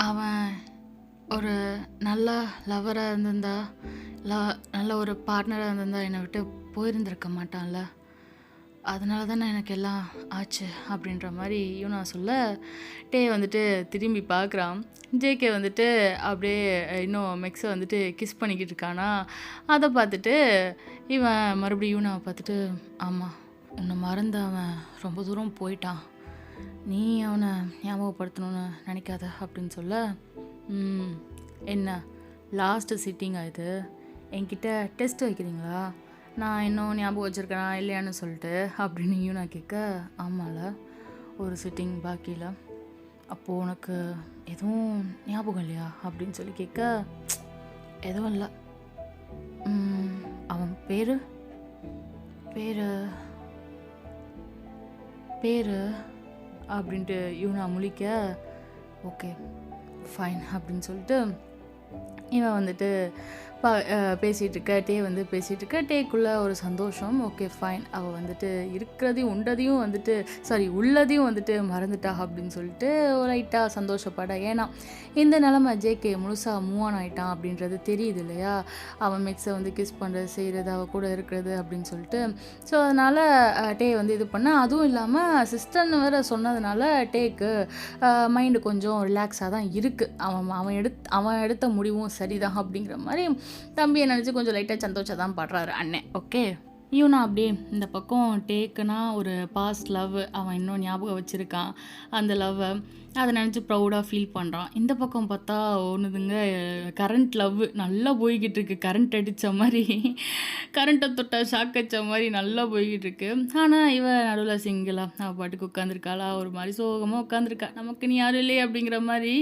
அவன் ஒரு நல்ல லவராக இருந்திருந்தா, நல்ல ஒரு பார்ட்னராக இருந்திருந்தா என்னை விட்டு போயிருந்திருக்க மாட்டான்ல, அதனால தானே எனக்கு எல்லாம் ஆச்சு அப்படின்ற மாதிரி யூனா சொல்ல, வந்துட்டு திரும்பி பார்க்குறான். ஜேகே வந்துட்டு அப்படியே இன்னும் மெக்ஸை வந்துட்டு கிஸ் பண்ணிக்கிட்டு இருக்கானா, அதை பார்த்துட்டு இவன் மறுபடியும் யூனாவை பார்த்துட்டு, ஆமாம் உன்னை மறந்து அவன் ரொம்ப தூரம் போயிட்டான், நீ அவனை ஞாபகப்படுத்தணும்னு நினைக்காத அப்படின்னு சொல்ல, என்ன லாஸ்ட்டு சிட்டிங்கா இது, என்கிட்ட டெஸ்ட் வைக்கிறீங்களா, நான் இன்னும் ஞாபகம் வச்சுருக்கேனா இல்லையான்னு சொல்லிட்டு அப்படின்னு யூனா கேட்க, ஆமாம்ல ஒரு சிட்டிங் பாக்கியில், அப்போது உனக்கு எதுவும் ஞாபகம் இல்லையா அப்படின்னு சொல்லி கேட்க, எதுவும் இல்லை, அவன் பேர் அப்படின்ட்டு யூனா முழிக்க, ஓகே ஃபைன் அப்படின்னு சொல்லிட்டு இவன் வந்துட்டு பேசிகிட்டு இருக்க, வந்து பேசிகிட்டு இருக்க, டேக்குள்ளே ஒரு சந்தோஷம், ஓகே ஃபைன் அவள் வந்துட்டு இருக்கிறதையும் உள்ளதையும் வந்துட்டு மறந்துட்டா அப்படின்னு சொல்லிட்டு லைட்டாக சந்தோஷப்பட. ஏன்னா இந்த நிலமை ஜேகே முழுசாக மூவ் ஆன் ஆகிட்டான் அப்படின்றது தெரியுது இல்லையா, அவன் மெக்ஸை வந்து கிஸ் பண்ணுறது செய்கிறது அவள் கூட இருக்கிறது அப்படின்னு சொல்லிட்டு. ஸோ அதனால் வந்து இது பண்ண, அதுவும் இல்லாமல் சிஸ்டர்னு வேறு சொன்னதுனால டேக்கு மைண்டு கொஞ்சம் ரிலாக்ஸாக தான் இருக்குது, அவன் எடுத்த முடிவும் சரிதான் அப்படிங்கிற மாதிரி தம்பியை நினச்சி கொஞ்சம் லைட்டாக சந்தோஷம் தான் படுறாரு அண்ணன். ஓகே யூனா அப்படியே இந்த பக்கம் டேக்குனா ஒரு பாஸ்ட் லவ் அவன் இன்னும் ஞாபகம் வச்சுருக்கான், அந்த லவ்வை அதை நினச்சி ப்ரௌடாக ஃபீல் பண்ணுறான். இந்த பக்கம் பார்த்தா ஒன்றுதுங்க கரண்ட் லவ் நல்லா போய்கிட்டு இருக்கு, கரண்ட் அடித்த மாதிரி, கரண்ட்டை தொட்ட ஷாக் அடித்த மாதிரி நல்லா போய்கிட்டு இருக்கு. ஆனால் இவன் நடுவில் சிங்கிளாக அவள் பாட்டுக்கு உட்காந்துருக்காளா, ஒரு மாதிரி சோகமாக உட்காந்துருக்கா, நமக்கு நீ யாரும் இல்லையே அப்படிங்கிற மாதிரி.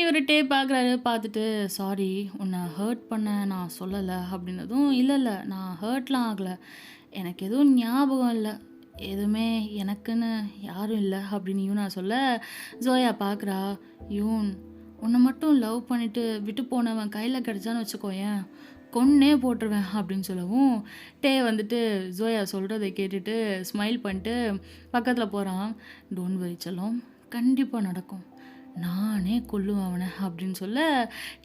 இவர் பார்க்குறாரு, பார்த்துட்டு சாரி உன்னை ஹர்ட் பண்ண நான் சொல்லலை அப்படின்னதும், இல்லை நான் ஹர்ட்லாம் ஆகலை, எனக்கு எதுவும் ஞாபகம் இல்லை, எதுவுமே எனக்குன்னு யாரும் இல்லை அப்படின்னு யூனா சொல்ல, ஜோயா பார்க்குறா, யூன் உன்னை மட்டும் லவ் பண்ணிவிட்டு விட்டு போனவன் கையில் கிடச்சான்னு வச்சுக்கோயேன் கொன்னே போட்டுருவேன் அப்படின்னு சொல்லவும், வந்துட்டு ஜோயா சொல்கிறத கேட்டுட்டு ஸ்மைல் பண்ணிட்டு பக்கத்தில் போகிறான். டோன்ட் வரி செல்லம், கண்டிப்பாக நடக்கும், நானே கொல்லுவேன் அவனை அப்படின்னு சொல்ல,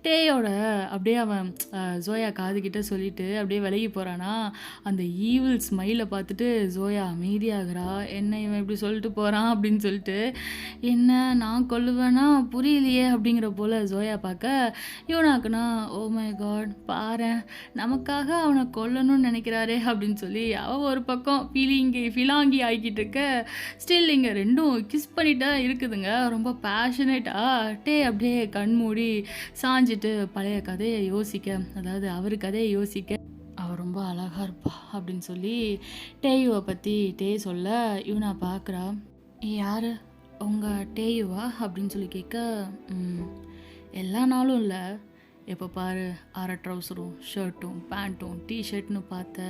டேயோட அப்படியே அவன் ஜோயா காதுகிட்ட சொல்லிட்டு அப்படியே விலகி போகிறானா. அந்த ஈவில் ஸ்மைலை பார்த்துட்டு ஜோயா அமைதியாகிறா, என்ன இவன் இப்படி சொல்லிட்டு போகிறான் அப்படின்னு சொல்லிட்டு, என்ன நான் கொல்லுவேனா புரியலையே அப்படிங்கிற போல் ஜோயா பார்க்க, யூனாக்குனா ஓ மை காட் பாரேன் நமக்காக அவனை கொல்லணும்னு நினைக்கிறாரே அப்படின்னு சொல்லி அவள் ஒரு பக்கம் ஃபிலாங்கி ஆகிக்கிட்டு இருக்க, ஸ்டில் இங்கே ரெண்டும் கிஸ் பண்ணிட்டா இருக்குதுங்க, ரொம்ப பேஷனேட் அப்படியே கண்மூடி சாஞ்சிட்டு பழைய கதையை யோசிக்க, அதாவது அவர் கதையை யோசிக்க, அவள் ரொம்ப அழகாக இருப்பா அப்படின்னு சொல்லி டேயுவை பற்றி சொல்ல யூனா பார்க்குறா, யார் உங்கள் டேயுவா அப்படின்னு சொல்லி கேட்க, "ம், எல்லா நாளும் இல்லை, எப்போ பாரு அரை ட்ரௌசரும் ஷர்ட்டும் பேண்ட்டும் டிஷர்ட்னு பார்த்த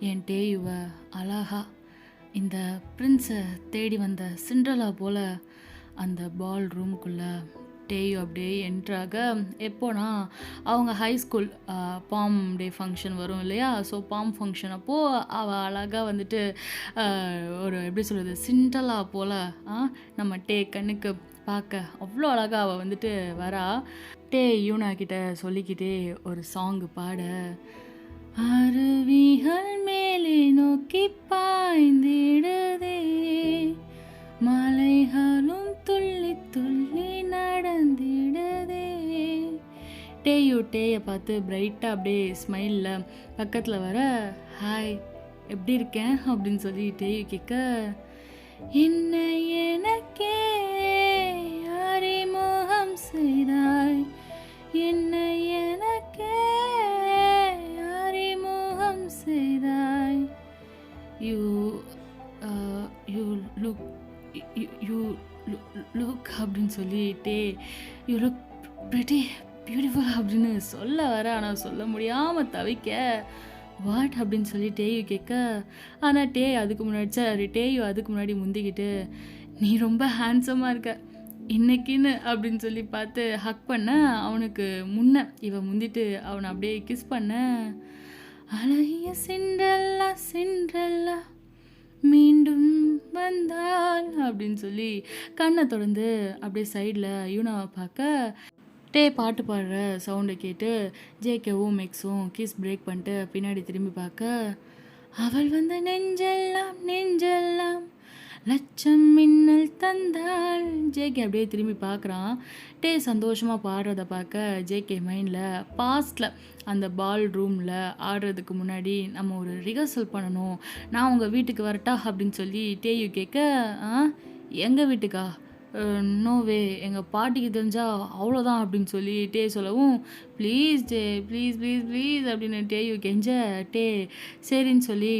என் டேயுவை அழகா இந்த பிரின்ஸை தேடி வந்த சிண்ட்ரலா போல் அந்த பால் ரூம்குள்ளே டேயு அப்படியே என்ட்ராக எப்போனா அவங்க high school prom day function வரும் இல்லையா? ஸோ பாம் ஃபங்க்ஷன் அப்போது அவள் அழகாக வந்துட்டு ஒரு எப்படி சொல்கிறது, சிண்டலா போல் நம்ம டே கண்ணுக்கு பார்க்க அவ்வளோ அழகாக அவள் வந்துட்டு வரா. டே யூனா கிட்ட சொல்லிக்கிட்டே ஒரு சாங்கு பாட, அருவிகள் மேலே நோக்கி பாய்ந்திடுதே, மலைகளும் துள்ளி துள்ளி நடந்திடுதே. டேயை பார்த்து பிரைட்டாக அப்படியே ஸ்மைலில் பக்கத்தில் வர, ஹாய் எப்படி இருக்கேன் அப்படின்னு சொல்லி டேயு கேட்க, என்ன எனக்கே அறிமுகம் செய்தாய், என்ன எனக்கே அறிமுகம் செய்தாய், you you look you look அப்படின்னு சொல்லிட்டே, யூ லுக் பிரிட்டி பியூட்டிஃபுல் அப்படின்னு சொல்ல வர, ஆனால் சொல்ல முடியாமல் தவிக்க, வாட் அப்படின்னு சொல்லி டேயு கேட்க, ஆனால் டேயு அதுக்கு முன்னாடி முந்திக்கிட்டு, நீ ரொம்ப ஹேண்ட்ஸமாக இருக்க இன்னைக்குன்னு அப்படின்னு சொல்லி பார்த்து ஹக் பண்ண, அவனுக்கு முன்ன இவன் முந்திட்டு அவனை அப்படியே கிஸ் பண்ண, அழகிய சிண்ட்ரெல்லா சிண்ட்ரெல்லா மீண்டும் வந்தாள் அப்படின்னு சொல்லி கண்ணை தொடர்ந்து அப்படியே சைடில் யூனாவை பார்க்க, டே பாட்டு பாடுற சவுண்டை கேட்டு ஜேகேவும் மெக்ஸும் கிஸ் பிரேக் பண்ணிட்டு பின்னாடி திரும்பி பார்க்க, அவள் வந்த நெஞ்செல்லாம் நெஞ்செல்லாம் லட்சம் மின்னல் தந்தாள். ஜேகே அப்படியே திரும்பி பார்க்குறான். டே சந்தோஷமாக பாடுறத பார்க்க ஜேகே மைண்டில் பாஸ்டில் அந்த பால் ரூமில் ஆடுறதுக்கு முன்னாடி நம்ம ஒரு ரிஹர்சல் பண்ணணும், நான் உங்கள் வீட்டுக்கு வரட்டா அப்படின்னு சொல்லி டேயு கேட்க, எங்கள் வீட்டுக்கா, நோவே, எங்கள் பாட்டிக்கு தெரிஞ்சால் அவ்வளோதான் அப்படின்னு சொல்லி டே சொல்லவும், please day please please please அப்படின்னு டேயு கெஞ்ச, டே சரின்னு சொல்லி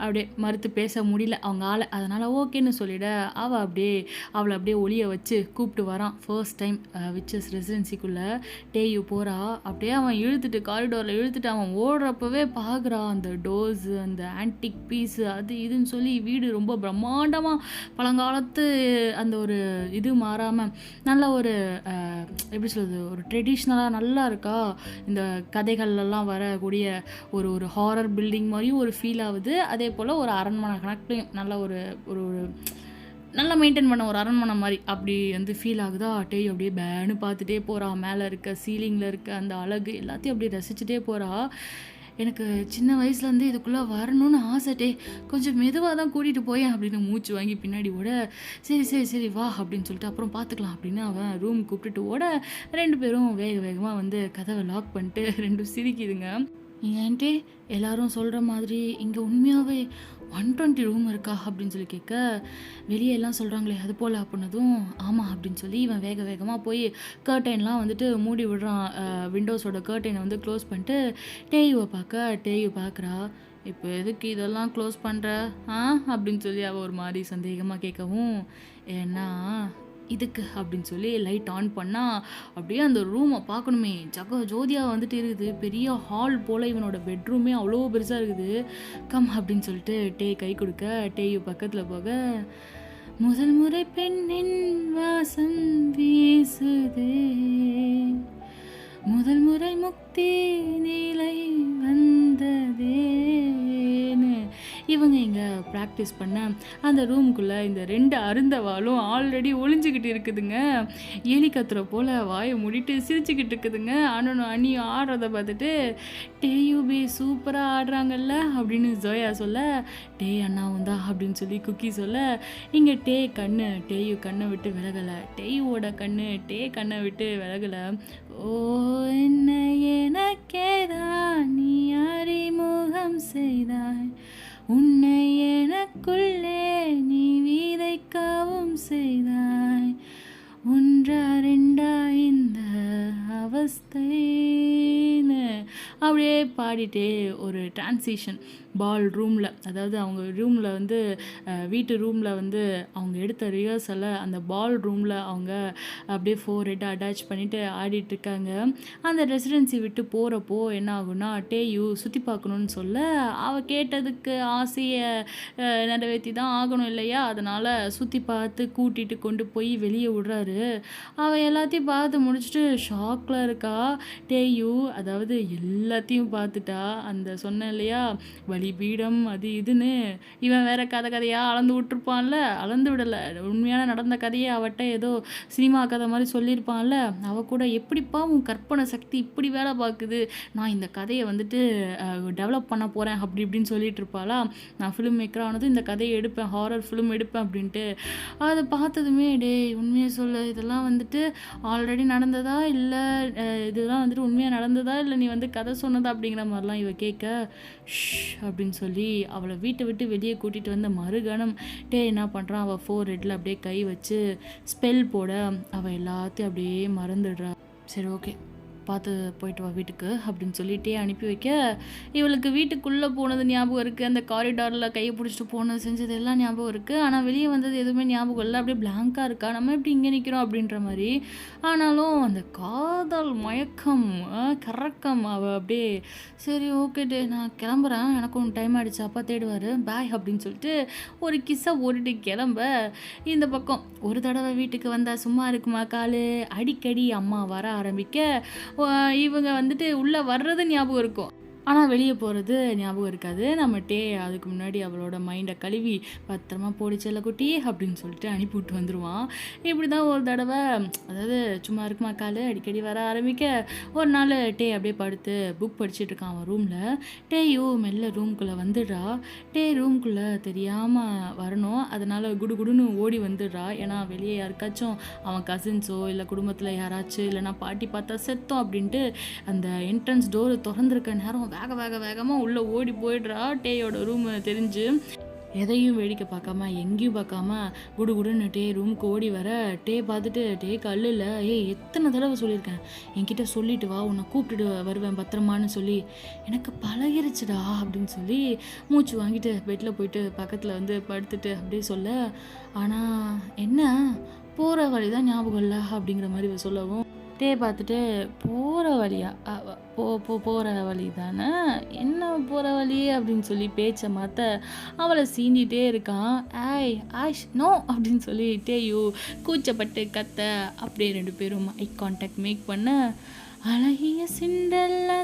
அப்படியே மறுத்து பேச முடியல அவங்க ஆளை, அதனால் ஓகேன்னு சொல்லிட அவளை அப்படியே ஒளிய வச்சு கூப்பிட்டு வரான். ஃபர்ஸ்ட் டைம் விச்சஸ் ரெசிடென்சிக்குள்ளே டேயு போகிறா. அப்படியே அவன் இழுத்துட்டு காரிடோரில் இழுத்துட்டு அவன் ஓடுறப்பவே பார்க்குறான் அந்த டோர்ஸு, அந்த ஆன்டிக் பீஸு, அது இதுன்னு சொல்லி வீடு ரொம்ப பிரம்மாண்டமாக பழங்காலத்து அந்த ஒரு இது மாறாமல் நல்ல ஒரு எப்படி சொல்கிறது, ஒரு ட்ரெடிஷ்னலாக நல்லா இருக்கா. இந்த கதைகள்லாம் வரக்கூடிய ஒரு ஒரு ஹாரர் பில்டிங் மாதிரியும் ஒரு ஃபீல் ஆகுது. அதே போல் ஒரு அரண்மனை கணக்குலையும் நல்ல ஒரு ஒரு நல்லா மெயின்டைன் பண்ண ஒரு அரண்மனை மாதிரி அப்படி வந்து ஃபீல் ஆகுதா. டேய் அப்படியே பேனு பார்த்துட்டே போகிறா. மேலே இருக்க சீலிங்கில் இருக்க அந்த அழகு எல்லாத்தையும் அப்படியே ரசிச்சுட்டே போகிறா. எனக்கு சின்ன வயசுலேருந்து இதுக்குள்ளே வரணும்னு ஆசை, டே கொஞ்சம் மெதுவாக தான் கூட்டிகிட்டு போயேன் அப்படின்னு மூச்சு வாங்கி பின்னாடி ஓட, சரி சரி சரி வா அப்படின்னு சொல்லிட்டு அப்புறம் பார்த்துக்கலாம் அப்படின்னு அவன் ரூம் கூப்பிட்டுட்டு ஓட, 2 பேரும் வேகமாக வந்து கதவை லாக் பண்ணிட்டு 2 சிரிக்குதுங்க. ஏன்ட்டே எல்லாரும் சொல்கிற மாதிரி இங்கே உண்மையாகவே 120 ரூம் இருக்கா அப்படின்னு சொல்லி கேட்க, வெளியே எல்லாம் சொல்கிறாங்களே அது போல் அப்படின்னதும் ஆமாம் அப்படின்னு சொல்லி இவன் வேகமாக போய் கர்டைன்லாம் வந்துட்டு மூடி விடுறான். விண்டோஸோட கர்டைனை வந்து க்ளோஸ் பண்ணிட்டு டேயு பார்க்குறா. இப்போ எதுக்கு இதெல்லாம் க்ளோஸ் பண்ணுற அப்படின்னு சொல்லி அவள் ஒரு மாதிரி சந்தேகமாக கேட்கவும், ஏன்னா இதுக்கு அப்படின்னு சொல்லி லைட் ஆன் பண்ணால் அப்படியே அந்த ரூமை பார்க்கணுமே ஜோதியாக வந்துட்டு இருக்குது. பெரிய ஹால் போல் இவனோட பெட்ரூமே அவ்வளோ பெருசாக இருக்குது. கம் அப்படின்னு சொல்லிட்டு டே கை கொடுக்க டேயு பக்கத்தில் போக, முதல் முறை பெண்ணின் வாசம் வீசுதே, முதல் முறை முக்தி நிலை வந்ததேன்னு இவங்க இங்கே ப்ராக்டிஸ் பண்ண அந்த ரூமுக்குள்ளே இந்த 2 அருந்தவாலும் ஆல்ரெடி ஒளிஞ்சிக்கிட்டு இருக்குதுங்க. எலி கத்துற போல் வாயை மூடிட்டு சிரிச்சுக்கிட்டு இருக்குதுங்க. அணியும் ஆடுறத பார்த்துட்டு, டேயூபி சூப்பராக ஆடுறாங்கல்ல அப்படின்னு ஜோயா சொல்ல, டே அண்ணாவும் தான் அப்படின்னு சொல்லி குக்கி சொல்ல, இங்கே டேயு கண்ணை விட்டு விலகலை, டேயுவோட டே கண்ணை விட்டு விலகலை. ஓ என்ன எனக்கேதான் நீ அறிமுகம் செய்தாய், உன்னை எனக்குள்ளே நீ விதைக்கவும் செய்தாய், 1 2 இந்த அவஸ்தைன்னு அப்படியே பாடிட்டே ஒரு டிரான்சிஷன் பால் ரூமில், அதாவது அவங்க ரூமில் வந்து வீட்டு ரூமில் வந்து அவங்க எடுத்த ரிஹர்சலை அந்த பால் ரூமில் அவங்க அப்படியே 4 ஹெட் அட்டாச் பண்ணிவிட்டு ஆடிட்டுருக்காங்க. அந்த ரெசிடென்சி விட்டு போகிறப்போ என்ன ஆகுனா, டேயு சுற்றி பார்க்கணுன்னு சொல்ல அவள் கேட்டதுக்கு ஆசையை நிறைவேற்றி தான் ஆகணும் இல்லையா, அதனால் சுற்றி பார்த்து கூட்டிகிட்டு கொண்டு போய் வெளியே விடுறாரு. அவள் எல்லாத்தையும் பார்த்து முடிச்சுட்டு ஷாக்கில் இருக்கா டேயு. அதாவது எல்லாத்தையும் பார்த்துட்டா. அந்த சொன்னேன் இல்லையா பலிபீடம் அது இதுன்னு, இவன் வேற கதையாக அளந்து விட்டுருப்பான்ல, அளந்து விடலை, உண்மையான நடந்த கதையை அவட்ட ஏதோ சினிமா கதை மாதிரி சொல்லியிருப்பான்ல, அவள் கூட எப்படிப்பா உன் கற்பனை சக்தி இப்படி வேலை பார்க்குது, நான் இந்த கதையை வந்துட்டு டெவலப் பண்ண போகிறேன் அப்படி இப்படின்னு சொல்லிட்டு இருப்பாளா. நான் ஃபிலிம் மேக்கர் ஆனதும் இந்த கதையை எடுப்பேன், ஹாரர் ஃபிலிம் எடுப்பேன் அப்படின்ட்டு. அதை பார்த்ததுமே டே உண்மையை சொல்லு, இதெல்லாம் வந்துட்டு ஆல்ரெடி நடந்ததா இல்லை இதெல்லாம் வந்துட்டு உண்மையாக நடந்ததா இல்லை நீ வந்து கதை சொன்னதா அப்படிங்கிற மாதிரிலாம் இவ கேட்க, அப்படின்னு சொல்லி அவளை வீட்டை விட்டு வெளியே கூட்டிகிட்டு வந்த மறுகணம் டே என்ன பண்ணுறான், அவள் 4 ஹெட்டில் அப்படியே கை வச்சு ஸ்பெல் போட அவள் எல்லாத்தையும் அப்படியே மறந்துடுறா. சரி ஓகே பார்த்து போயிட்டு வா வீட்டுக்கு அப்படின்னு சொல்லிட்டே அனுப்பி வைக்க, இவளுக்கு வீட்டுக்குள்ளே போனது ஞாபகம் இருக்குது, அந்த காரிடாரில் கையை பிடிச்சிட்டு போனது செஞ்சது எல்லாம் ஞாபகம் இருக்குது. ஆனால் வெளியே வந்தது எதுவுமே ஞாபகம் இல்லை, அப்படியே பிளாங்காக இருக்கா, நம்ம எப்படி இங்கே நிற்கிறோம் அப்படின்ற மாதிரி. ஆனாலும் அந்த காதல் மயக்கம் கறக்கம் அவள் அப்படியே சரி ஓகே டே நான் கிளம்புறேன், எனக்கும் டைம் ஆகிடுச்சு, அப்பா தேடுவார், பாய் அப்படின்னு சொல்லிட்டு ஒரு கிஸ்ஸை ஓடிட்டு கிளம்ப, இந்த பக்கம் ஒரு தடவை வீட்டுக்கு வந்தால் சும்மா இருக்குமா காலு, அடிக்கடி அம்மா வர ஆரம்பிக்க இவங்க வந்துட்டு உள்ளே வர்றது ஞாபகம் இருக்கும், ஆனால் வெளியே போகிறது ஞாபகம் இருக்காது. நம்ம டே அதுக்கு முன்னாடி அவளோட மைண்டை கழுவி பத்திரமா போடி செல்ல குட்டி அப்படின்னு சொல்லிட்டு அனுப்பி விட்டு வந்துடுவான். இப்படி தான் ஒரு தடவை, அதாவது சும்மா இருக்குமா காலு அடிக்கடி வர ஆரம்பிக்க, ஒரு நாள் டே அப்படியே படுத்து புக் படிச்சுட்டு இருக்கான் அவன் ரூமில். டேயோ மெல்ல ரூம்குள்ளே வந்துடுறா. டே ரூம்குள்ளே தெரியாமல் வரணும், அதனால் குடுகுடுன்னு ஓடி வந்துடுறா. ஏன்னா வெளியே யாருக்காச்சும் அவன் கசின்ஸோ இல்லை குடும்பத்தில் யாராச்சும் இல்லைனா பாட்டி பார்த்தா செத்தோம் அப்படின்ட்டு அந்த என்ட்ரன்ஸ் டோர் திறந்துருக்க நேரம் வேகமாக உள்ளே ஓடி போயிடுறா. டேயோட ரூம் தெரிஞ்சு எதையும் வேடிக்கை பார்க்காம எங்கேயும் பார்க்காம குடுகுடுன்னு டே ரூமுக்கு ஓடி வர, டே பார்த்துட்டு டே கல்லில் எத்தனை தடவை சொல்லியிருக்கேன் என்கிட்ட சொல்லிட்டு வா உன்னை கூப்பிட்டுட்டு வருவேன் பத்திரமானு சொல்லி, எனக்கு பழகிருச்சுடா அப்படின்னு சொல்லி மூச்சு வாங்கிட்டு பெட்டில் போயிட்டு பக்கத்தில் வந்து படுத்துட்டு அப்படியே சொல்ல, ஆனால் என்ன போகிற வழி தான் ஞாபகம் இல்லை அப்படிங்கிற மாதிரி சொல்லவும் டே பார்த்துட்டு போகிற வழியா போகிற வழி தானே என்ன போகிற வழி அப்படின்னு சொல்லி பேச்சை மாற்ற அவளை சீண்டிகிட்டே இருக்கான். ஆஷ் நோ அப்படின்னு சொல்லி டேயோ கூச்சப்பட்டு கத்த, அப்படியே 2 பேரும் ஐ கான்டாக்ட் மேக் பண்ண, அழகிய சிண்டல்லா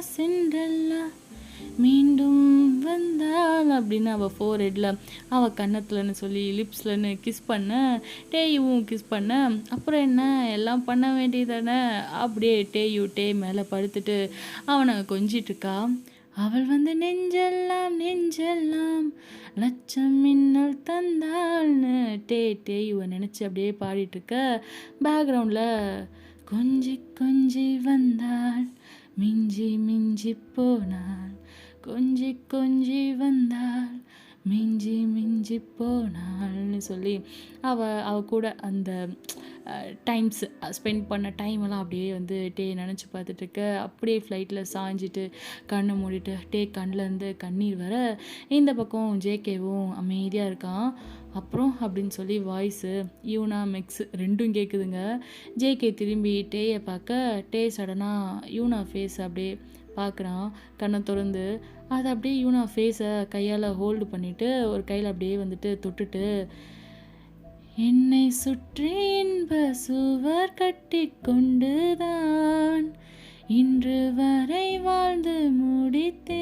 மீண்டும் வந்தாள் அப்படின்னு அவள் 4 ஹெட்டில் அவள் கன்னத்துலன்னு சொல்லி லிப்ஸ்லன்னு கிஸ் பண்ண, டேயும் கிஸ் பண்ண, அப்புறம் என்ன எல்லாம் பண்ண வேண்டியதானே. அப்படியே டே மேலே படுத்துட்டு அவனை கொஞ்சிட்ருக்கா. அவள் வந்து நெஞ்செல்லாம் லட்சம் மின்னல் தந்தாள்னு டேயுவை நினச்சி அப்படியே பாடிட்டுருக்க, பேக்ரவுண்டில் கொஞ்சி வந்தாள் மிஞ்சி போனாள், கொஞ்சி வந்தாள் மிஞ்சி போனாள்னு சொல்லி அவ கூட அந்த டைம்ஸ் ஸ்பெண்ட் பண்ண டைமெல்லாம் அப்படியே வந்து டே நினச்சி பார்த்துட்ருக்க. அப்படியே ஃப்ளைட்டில் சாஞ்சிட்டு கண்ணை மூடிட்டு டே கண்ணிலேருந்து கண்ணீர் வர, இந்த பக்கம் ஜேகேவும் அமைதியாக இருக்கான். அப்புறம் அப்படின்னு சொல்லி வாய்ஸு யூனா மெக்ஸ் 2ம் கேட்குதுங்க. ஜேகே திரும்பி டேயை பார்க்க, டே சடனாக யூனா ஃபேஸ் அப்படியே பார்க்குறான் கண்ணை திறந்து. அதை அப்படியே யூனா ஃபேஸை கையால் ஹோல்டு பண்ணிவிட்டு ஒரு கையில் அப்படியே வந்துட்டு தொட்டுட்டு, என்னை சுற்றி இன்ப சுவர் கட்டி கொண்டுதான் இன்று வரை வாழ்ந்து முடித்தேன்,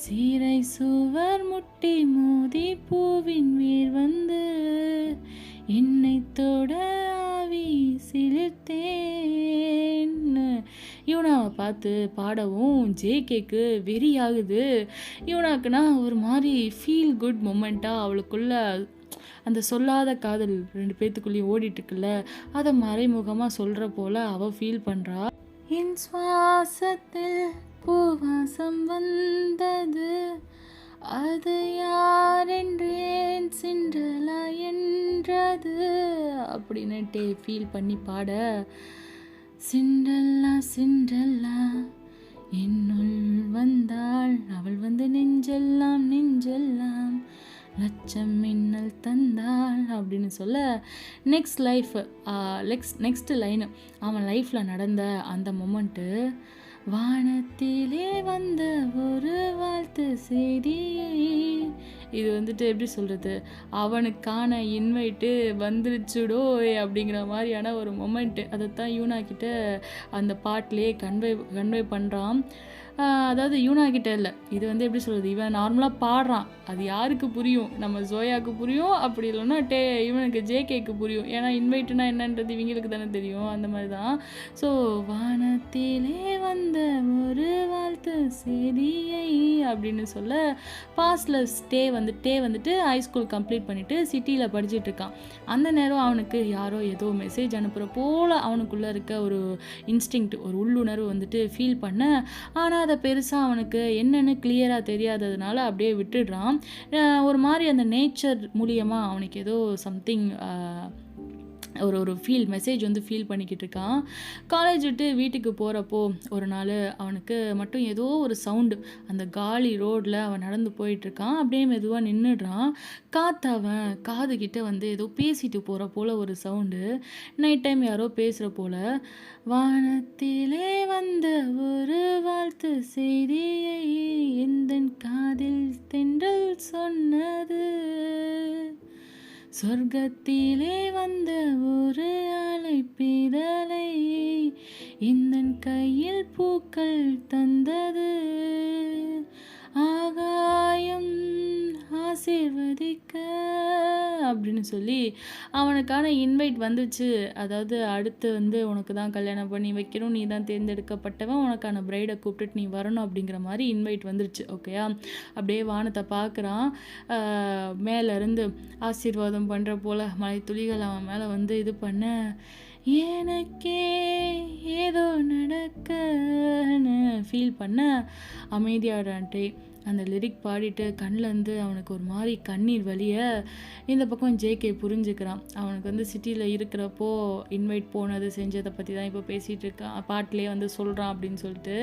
சீரை சுவர் முட்டி மோதி பூவின் வேர் வந்து என்னை தொட ஆவி சிலிர்த்தேன் யூனாவை பார்த்து பாடவும் ஜேகேக்கு வெறி ஆகுது. யூனாக்குன்னா ஒரு மாதிரி ஃபீல் குட் மொமெண்ட்டாக அவளுக்குள்ள அந்த சொல்லாத காதல் 2 பேத்துக்குள்ளேயும் ஓடிட்டுருக்குல்ல, அதை மறைமுகமாக சொல்கிற போல் அவள் ஃபீல் பண்ணுறா. என் சுவாசத்தில் பூவாசம் வந்தது, அது யாரென்றேன் சிண்டலா என்றது அப்படின்னு ஃபீல் பண்ணி பாட, சிண்டல்லா சிண்டல்லா என்னுள் வந்தாள், அவள் வந்து நெஞ்செல்லாம் நெஞ்செல்லாம் லட்சம் மின்னல் தந்தாள் அப்படின்னு சொல்ல நெக்ஸ்ட் லைனு அவன் லைஃப்பில் நடந்த அந்த மொமெண்ட்டு, வானத்திலே வந்த ஒரு வாழ்த்து செய்தியை, இது வந்துட்டு எப்படி சொல்கிறது, அவனுக்கான இன்வைட்டு வந்துருச்சுடோ அப்படிங்கிற மாதிரியான ஒரு மொமெண்ட்டு. அதைத்தான் யூனா கிட்ட அந்த பாட்டிலே கன்வே பண்ணுறான். அதாவது யூனா கிட்ட இல்லை, இது வந்து எப்படி சொல்கிறது, இவன் நார்மலாக பாடுறான், அது யாருக்கு புரியும், நம்ம ஜோயாவுக்கு புரியும், அப்படி இல்லைன்னா இவனுக்கு ஜேகேக்கு புரியும். ஏன்னா இன்வைட்டுனா என்னன்றது இவங்களுக்கு தானே தெரியும். அந்த மாதிரி தான். ஸோ வானத்திலே வந்த ஒரு வாழ்த்து செய்தியை அப்படின்னு சொல்ல, பாஸ்டில் வந்துட்டு ஹைஸ்கூல் கம்ப்ளீட் பண்ணிவிட்டு சிட்டியில் படிச்சுட்டு இருக்கான். அந்த நேரம் அவனுக்கு யாரோ ஏதோ மெசேஜ் அனுப்புகிற போல் அவனுக்குள்ளே இருக்க ஒரு இன்ஸ்டிங்க்ட், ஒரு உள்ளுணர்வு வந்துட்டு ஃபீல் பண்ண, ஆனால் அதை பெருசாக அவனுக்கு என்னென்னு கிளியராக தெரியாததுனால அப்படியே விட்டுடுறான். ஒரு மாதிரி அந்த நேச்சர் மூலியமாக அவனுக்கு ஏதோ சம்திங் ஒரு மெசேஜ் வந்து ஃபீல் பண்ணிக்கிட்டு இருக்கான். காலேஜ் விட்டு வீட்டுக்கு போகிறப்போ ஒரு நாள் அவனுக்கு மட்டும் ஏதோ ஒரு சவுண்டு, அந்த காலி ரோடில் அவன் நடந்து போயிட்டுருக்கான். அப்படியே மெதுவாக நின்றுடுறான். அவன் காதுகிட்ட வந்து ஏதோ பேசிட்டு போகிற போல் ஒரு சவுண்டு, நைட் டைம் யாரோ பேசுகிற போல், வானத்திலே வந்த ஒரு வாழ்த்து செய்தியை எந்தன் காதில் தென்றல் சொன்னது, சொர்க்கத்திலே வந்த ஒரு அழைப்பிதழை எந்தன் கையில் பூக்கள் தந்தது, ஆகாயம் ஆசீர்வதிக்க அப்படின்னு சொல்லி அவனுக்கான இன்வைட் வந்துச்சு. அதாவது அடுத்து வந்து உனக்கு தான் கல்யாணம் பண்ணி வைக்கணும், நீ தான் தேர்ந்தெடுக்கப்பட்டவன், உனக்கான பிரைடை கூப்பிட்டுட்டு நீ வரணும் அப்படிங்கிற மாதிரி இன்வைட் வந்துருச்சு. ஓகேயா? அப்படியே வானத்தை பார்க்குறான். மேலேருந்து ஆசீர்வாதம் பண்ணுற போல் மழை துளிகள் அவன் மேலே வந்து இது பண்ண, எனக்கே ஏதோ நடக்கன்னு ஃபீல் பண்ண அமைதியாடான்ட்டே அந்த லிரிக் பாடிட்டு கண்ணிலேருந்து அவனுக்கு ஒரு மாதிரி கண்ணீர் வலிய இந்த பக்கம் ஜேகே புரிஞ்சுக்கிறான். அவனுக்கு வந்து சிட்டியில் இருக்கிறப்போ இன்வைட் போனது செஞ்சதை பற்றி தான் இப்போ பேசிகிட்டு இருக்கான், பாட்டிலே வந்து சொல்கிறான் அப்படின்னு சொல்லிட்டு.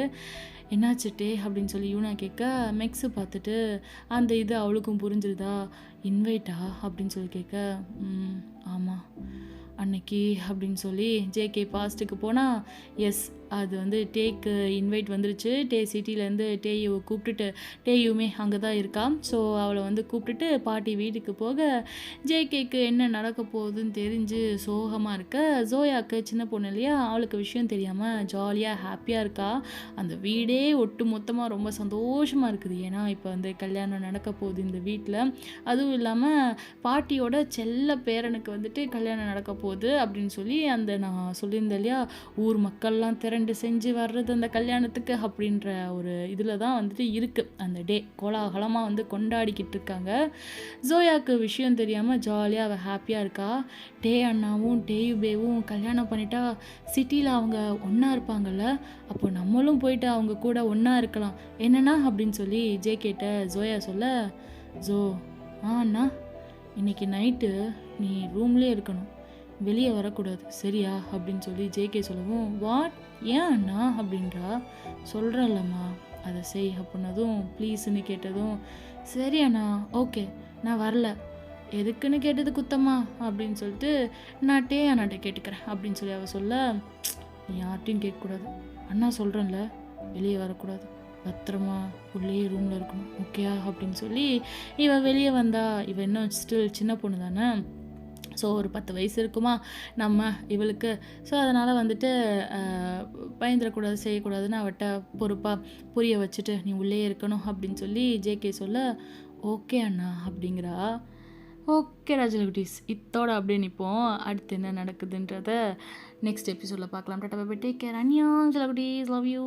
என்னாச்சுட்டே அப்படின்னு சொல்லி யூனா கேட்க, மெக்ஸு பார்த்துட்டு அந்த இது அவளுக்கும் புரிஞ்சுருதா, இன்வைட்டா அப்படின்னு சொல்லி கேட்க, ஆமாம் அன்னைக்கு அப்படின்னு சொல்லி ஜேகே பாஸ்ட்டுக்கு போனால், எஸ் அது வந்து டேக்கு இன்வைட் வந்துருச்சு. சிட்டிலேருந்து டேயுவை கூப்பிட்டுட்டு, டேயுமே அங்கே தான் இருக்கா. ஸோ அவளை வந்து கூப்பிட்டுட்டு பாட்டி வீட்டுக்கு போக, ஜேகேக்கு என்ன நடக்க போகுதுன்னு தெரிஞ்சு சோகமாக இருக்க, ஜோயாவுக்கு சின்ன பொண்ணு இல்லையா, அவளுக்கு விஷயம் தெரியாமல் ஜாலியாக ஹாப்பியாக இருக்கா. அந்த வீடே ஒட்டு மொத்தமாக ரொம்ப சந்தோஷமாக இருக்குது. ஏன்னா இப்போ வந்து கல்யாணம் நடக்க போகுது இந்த வீட்டில். அதுவும் இல்லாமல் பாட்டியோட செல்ல பேரனுக்கு வந்துட்டு கல்யாணம் நடக்க போகுது அப்படின்னு சொல்லி அந்த நான் சொல்லியிருந்தேன் இல்லையா, ஊர் மக்கள்லாம் திரண்டு செஞ்சு வர்றது அந்த கல்யாணத்துக்கு அப்படின்ற ஒரு இதில் தான் வந்துட்டு இருக்குது. அந்த டே கோலாகலமாக வந்து கொண்டாடிக்கிட்டு இருக்காங்க. ஜோயாவுக்கு விஷயம் தெரியாமல் ஜாலியாக அவள் ஹாப்பியாக இருக்கா. டே அண்ணாவும் டேயுபேவும் கல்யாணம் பண்ணிட்டா சிட்டியில் அவங்க ஒன்றா இருப்பாங்கல்ல, அப்போ நம்மளும் போயிட்டு அவங்க கூட ஒன்றா இருக்கலாம் என்னன்னா அப்படின்னு சொல்லி ஜேகேட்ட ஜோயா சொல்ல, ஜோ அண்ணா இன்னைக்கு நைட்டு நீ ரூம்லேயே இருக்கணும், வெளியே வரக்கூடாது சரியா அப்படின்னு சொல்லி ஜேகே சொல்லவும், வாட் ஏன் அண்ணா அப்படின்றா. சொல்கிறேன்லம்மா அதை செய் அப்படின்னதும், ப்ளீஸ்ன்னு கேட்டதும், சரி அண்ணா ஓகே நான் வரல, எதுக்குன்னு கேட்டது குத்தம்மா அப்படின்னு சொல்லிட்டு நான் அண்ணாட்ட கேட்டுக்கிறேன் அப்படின்னு சொல்லி அவள் சொல்ல, நீ யார்ட்டையும் கேட்கக்கூடாது, அண்ணா சொல்கிறேன்ல வெளியே வரக்கூடாது, பத்திரமா உள்ளே ரூமில் இருக்கணும் ஓகேயா அப்படின்னு சொல்லி இவள் வெளியே வந்தா. இவள் இன்னும் ஸ்டில் சின்ன பொண்ணு தானே, ஸோ ஒரு 10 வயசு இருக்குமா நம்ம இவளுக்கு. ஸோ அதனால் வந்துட்டு பயந்துடக்கூடாது செய்யக்கூடாதுன்னு அவட்ட பொறுப்பாக புரிய வச்சுட்டு நீ உள்ளே இருக்கணும் அப்படின்னு சொல்லி ஜேகே சொல்ல, ஓகே அண்ணா அப்படிங்கிறா. ஓகே ராஜலகுட்டீஸ், இத்தோட அப்படியே நிற்போம். அடுத்து என்ன நடக்குதுன்றத நெக்ஸ்ட் எபிசோடில் பார்க்கலாம். Tata bye bye, take care, அன்யா ராஜலகுட்டீஸ், லவ் யூ.